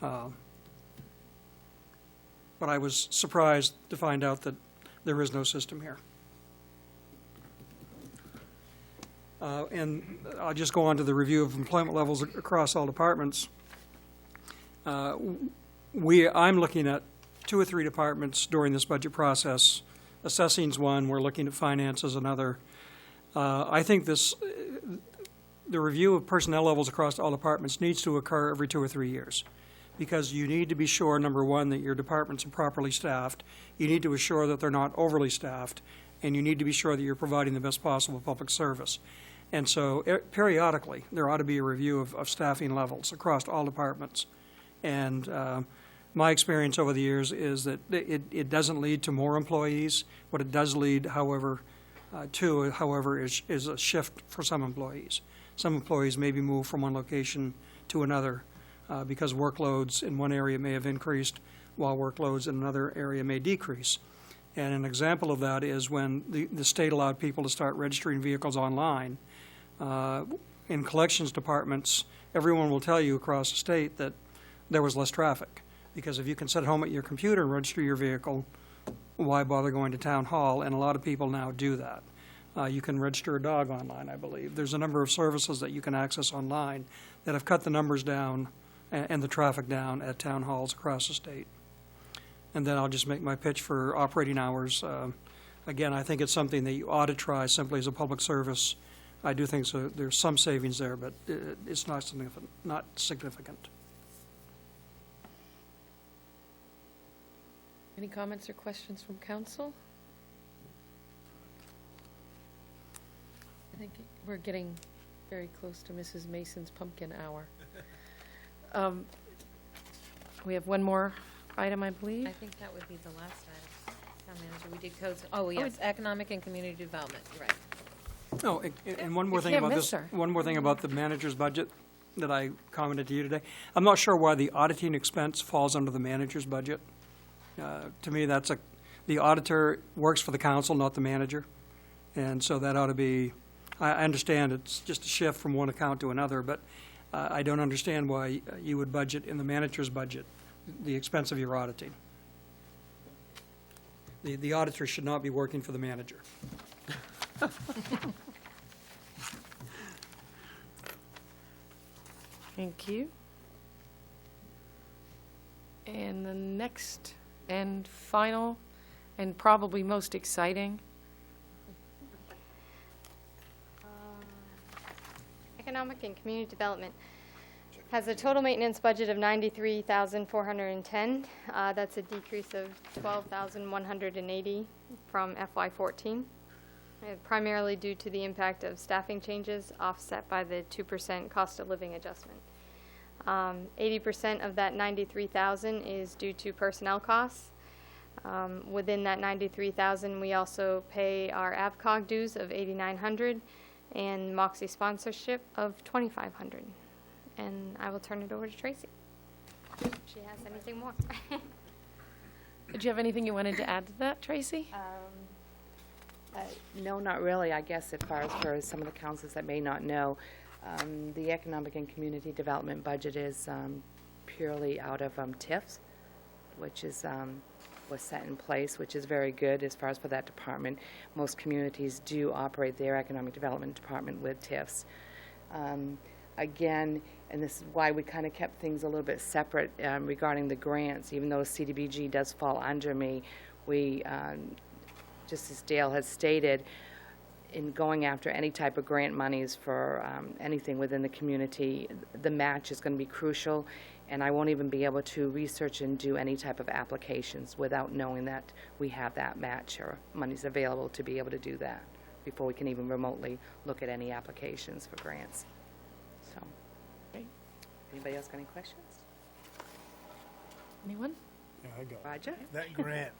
But I was surprised to find out that there is no system here. And I'll just go on to the review of employment levels across all departments. I'm looking at 2 or 3 departments during this budget process. Assessing's one, we're looking at finance as another. I think the review of personnel levels across all departments needs to occur every 2 or 3 years, because you need to be sure, number one, that your departments are properly staffed. You need to assure that they're not overly staffed, and you need to be sure that you're providing the best possible public service. And so periodically, there ought to be a review of staffing levels across all departments. And my experience over the years is that it doesn't lead to more employees. What it does lead, however, is a shift for some employees. Some employees may be moved from one location to another because workloads in one area may have increased while workloads in another area may decrease. And an example of that is when the state allowed people to start registering vehicles online. In collections departments, everyone will tell you across the state that there was less traffic. Because if you can sit home at your computer and register your vehicle, why bother going to town hall? And a lot of people now do that. You can register a dog online, I believe. There's a number of services that you can access online that have cut the numbers down and the traffic down at town halls across the state. And then I'll just make my pitch for operating hours. Again, I think it's something that you ought to try simply as a public service. I do think so. There's some savings there, but it's not significant. Any comments or questions from council? I think we're getting very close to Mrs. Mason's pumpkin hour. We have one more item, I believe. I think that would be the last item. Town manager, we did codes. Oh, yes, economic and community development, you're right. Oh, and one more thing about this. One more thing about the manager's budget that I commented to you today. I'm not sure why the auditing expense falls under the manager's budget. To me, the auditor works for the council, not the manager, and so that ought to be. I understand it's just a shift from one account to another, but I don't understand why you would budget in the manager's budget the expense of your auditing. The auditor should not be working for the manager. Thank you. And the next and final and probably most exciting. Economic and Community Development has a total maintenance budget of $93,410. That's a decrease of $12,180 from FY14, primarily due to the impact of staffing changes offset by the 2% cost of living adjustment. 80% of that $93,000 is due to personnel costs. Within that $93,000, we also pay our AVCOG dues of $8,900 and Moxie sponsorship of $2,500. And I will turn it over to Tracy. If she has anything more. Did you have anything you wanted to add to that, Tracy? No, not really. I guess as far as for some of the councils that may not know, the Economic and Community Development budget is purely out of TIFs, which is was set in place, which is very good as far as for that department. Most communities do operate their economic development department with TIFs. Again, and this is why we kind of kept things a little bit separate regarding the grants, even though CDBG does fall under me, we, just as Dale has stated, in going after any type of grant monies for anything within the community, the match is going to be crucial, and I won't even be able to research and do any type of applications without knowing that we have that match or money's available to be able to do that before we can even remotely look at any applications for grants. So, anybody else got any questions? Anyone? Yeah, I got it. Roger? That grant,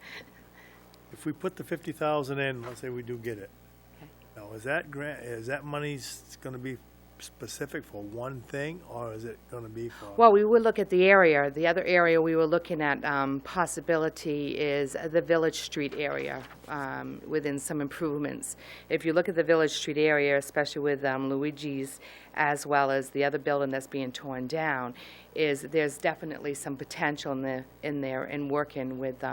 if we put the 50,000 in, let's say we do get it. Okay. Now, is that money's gonna be specific for one thing, or is it gonna be for? Well, we would look at the area. The other area we were looking at possibility is the Village Street area within some improvements. If you look at the Village Street area, especially with Luigi's, as well as the other building that's being torn down, there's definitely some potential in there in working with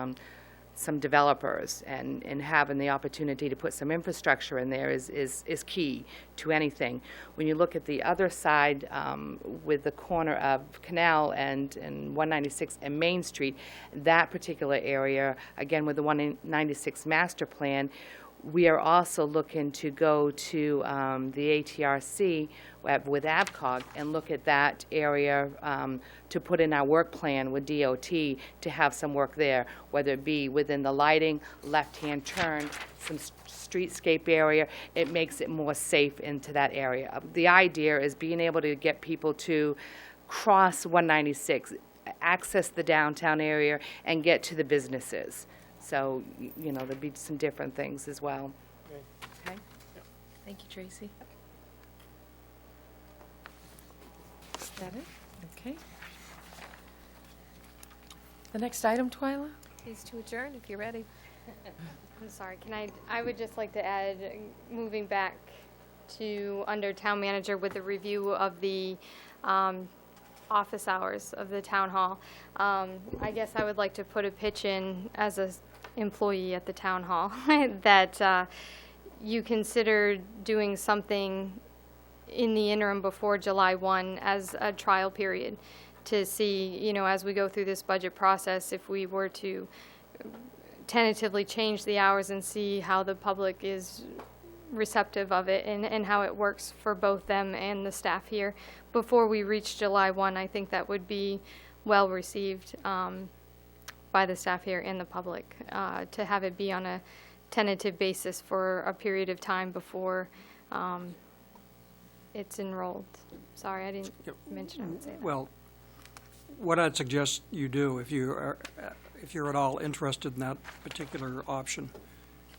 some developers, and having the opportunity to put some infrastructure in there is key to anything. When you look at the other side with the corner of Canal and 196 and Main Street, that particular area, again with the 196 master plan, we are also looking to go to the ATRC with AVCOG and look at that area to put in our work plan with DOT to have some work there, whether it be within the lighting, left-hand turn, some streetscape area. It makes it more safe into that area. The idea is being able to get people to cross 196, access the downtown area, and get to the businesses. So, you know, there'd be some different things as well. Okay? Thank you, Tracy. Is that it? Okay. The next item, Twyla? Please to adjourn if you're ready. I'm sorry, I would just like to add, moving back to under town manager with the review of the office hours of the town hall. I guess I would like to put a pitch in as a employee at the town hall that you consider doing something in the interim before July 1 as a trial period to see, you know, as we go through this budget process, if we were to tentatively change the hours and see how the public is receptive of it and how it works for both them and the staff here. Before we reach July 1, I think that would be well received by the staff here and the public, to have it be on a tentative basis for a period of time before it's enrolled. Sorry, I didn't mention I would say that. Well, what I'd suggest you do, if you're at all interested in that particular option,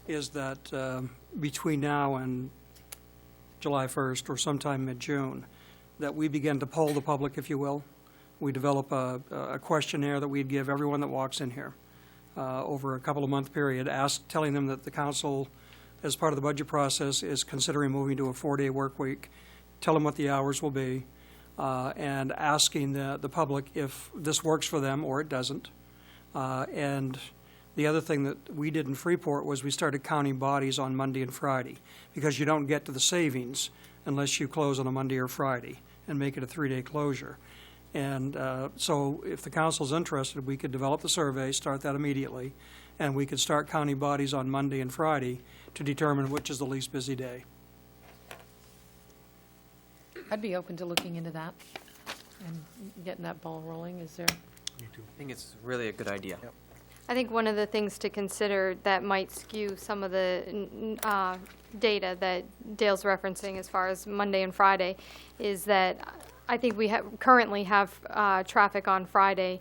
is that between now and July 1st or sometime mid-June, that we begin to poll the public, if you will. We develop a questionnaire that we'd give everyone that walks in here over a couple of month period, telling them that the council, as part of the budget process, is considering moving to a 4-day work week, tell them what the hours will be, and asking the public if this works for them or it doesn't. And the other thing that we did in Freeport was we started counting bodies on Monday and Friday, because you don't get to the savings unless you close on a Monday or Friday and make it a 3-day closure. And so if the council's interested, we could develop the survey, start that immediately, and we could start counting bodies on Monday and Friday to determine which is the least busy day. I'd be open to looking into that and getting that ball rolling. Is there? I think it's really a good idea. Yep. I think one of the things to consider that might skew some of the data that Dale's referencing as far as Monday and Friday is that I think we currently have traffic on Friday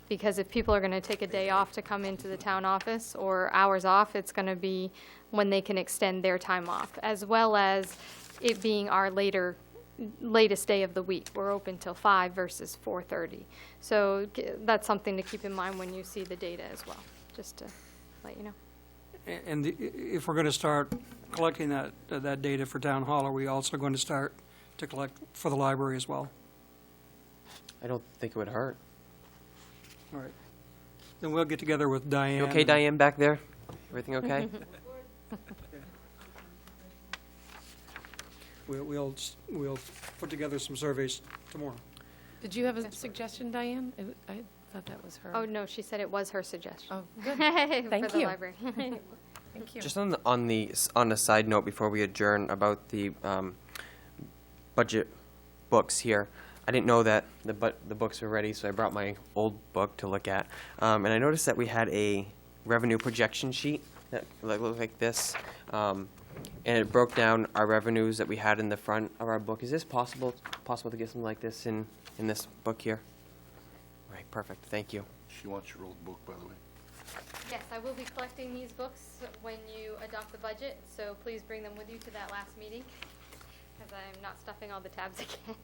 because if people are going to take a day off to come into the town office or hours off, it's going to be when they can extend their time off, as well as it being our latest day of the week. We're open till 5 versus 4:30. So that's something to keep in mind when you see the data as well, just to let you know. And if we're going to start collecting that data for town hall, are we also going to start to collect for the library as well? I don't think it would hurt. All right. Then we'll get together with Diane. You okay, Diane, back there? Everything okay? We'll put together some surveys tomorrow. Did you have a suggestion, Diane? I thought that was her. Oh, no, she said it was her suggestion. Oh, good. For Thank the you. library. Thank you. Just on a side note before we adjourn about the budget books here, I didn't know that the books were ready, so I brought my old book to look at. And I noticed that we had a revenue projection sheet that looked like this. And it broke down our revenues that we had in the front of our book. Is this possible to get something like this in this book here? Right, perfect. Thank you. She wants your old book, by the way. Yes, I will be collecting these books when you adopt the budget, so please bring them with you to that last meeting, because I'm not stuffing all the tabs again.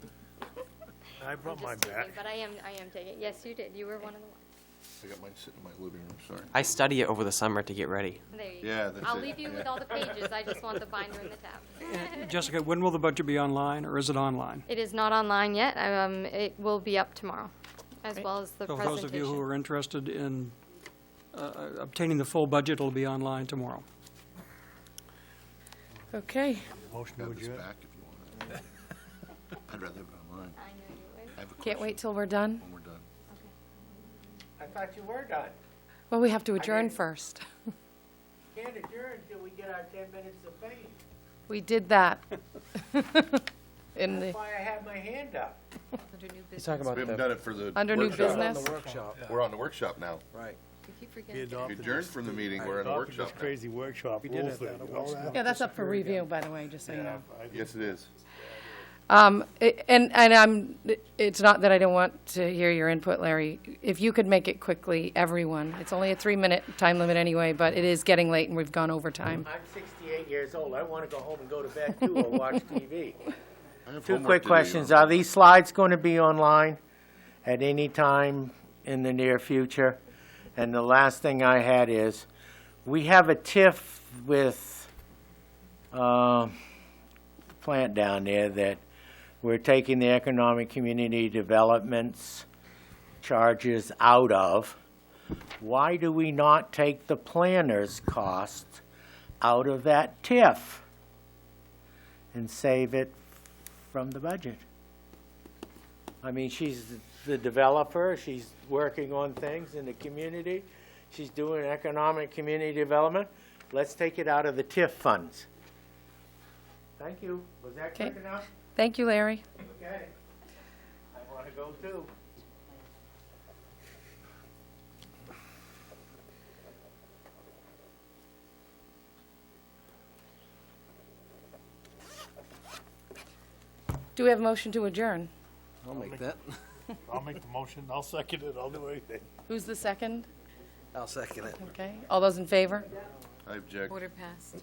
I brought I'm my just teasing, back. but I am taking, yes, you did, you were one of the ones. I got mine sitting in my living room, sorry. I study it over the summer to get ready. There you go. Yeah, that's I'll it. leave you with all the pages, I just want the binder and the tab. Jessica, when will the budget be online, or is it online? It is not online yet, it will be up tomorrow, as well as the So presentation. those of you who are interested in obtaining the full budget, it'll be online tomorrow. Okay. Motion to Have this adjourn. back if you want it. I'd rather have it online. I know you would. I have a Can't question wait till we're done. when we're done. I thought you were done. Well, we have to adjourn didn't- first. Can't adjourn until we get our 10 minutes of fame. We did that. In That's the, why I have my hand up. Under new He's talking business. about We haven't done it for the under new workshop. business. We're on the workshop now. We keep We forgetting. adopted Adjourned this- from the meeting, we're in a adopted workshop this now. crazy workshop rules thing. Yeah, that's up for review, by the way, just so you know. Yes, it is. It's not that I don't want to hear your input, Larry. If you could make it quickly, everyone. It's only a 3-minute time limit anyway, but it is getting late and we've gone over time. I'm 68 years old. I want to go home and go to bed too, or watch TV. I have Two homework quick to do. questions. Are these slides going to be online at any time in the near future? And the last thing I had is, we have a TIF with the plant down there that we're taking the economic community developments charges out of. Why do we not take the planner's cost out of that TIF and save it from the budget? I mean, she's the developer, she's working on things in the community, she's doing economic community development. Let's take it out of the TIF funds. Thank you. Was that quick Okay. enough? Thank you, Larry. Okay. I want to go too. Do we have a motion to adjourn? I'll make that. I'll make the motion. I'll second it. I'll do anything. Who's the second? I'll second it. Okay. All those in favor? I object. Order passed.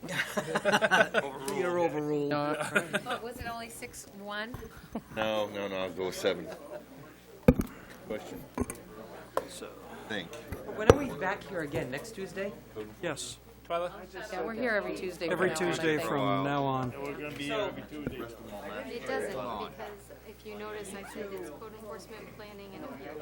You're overruled. Oh, was it only 6-1? No, I'll go with 7. Question? Think. When are we back here again? Next Tuesday? Yes, Yeah, we're here every Tuesday. from every now on, I Tuesday think. from now on. We're gonna be here every Tuesday. It doesn't, because if you notice, I said it's code enforcement, planning, and appeals.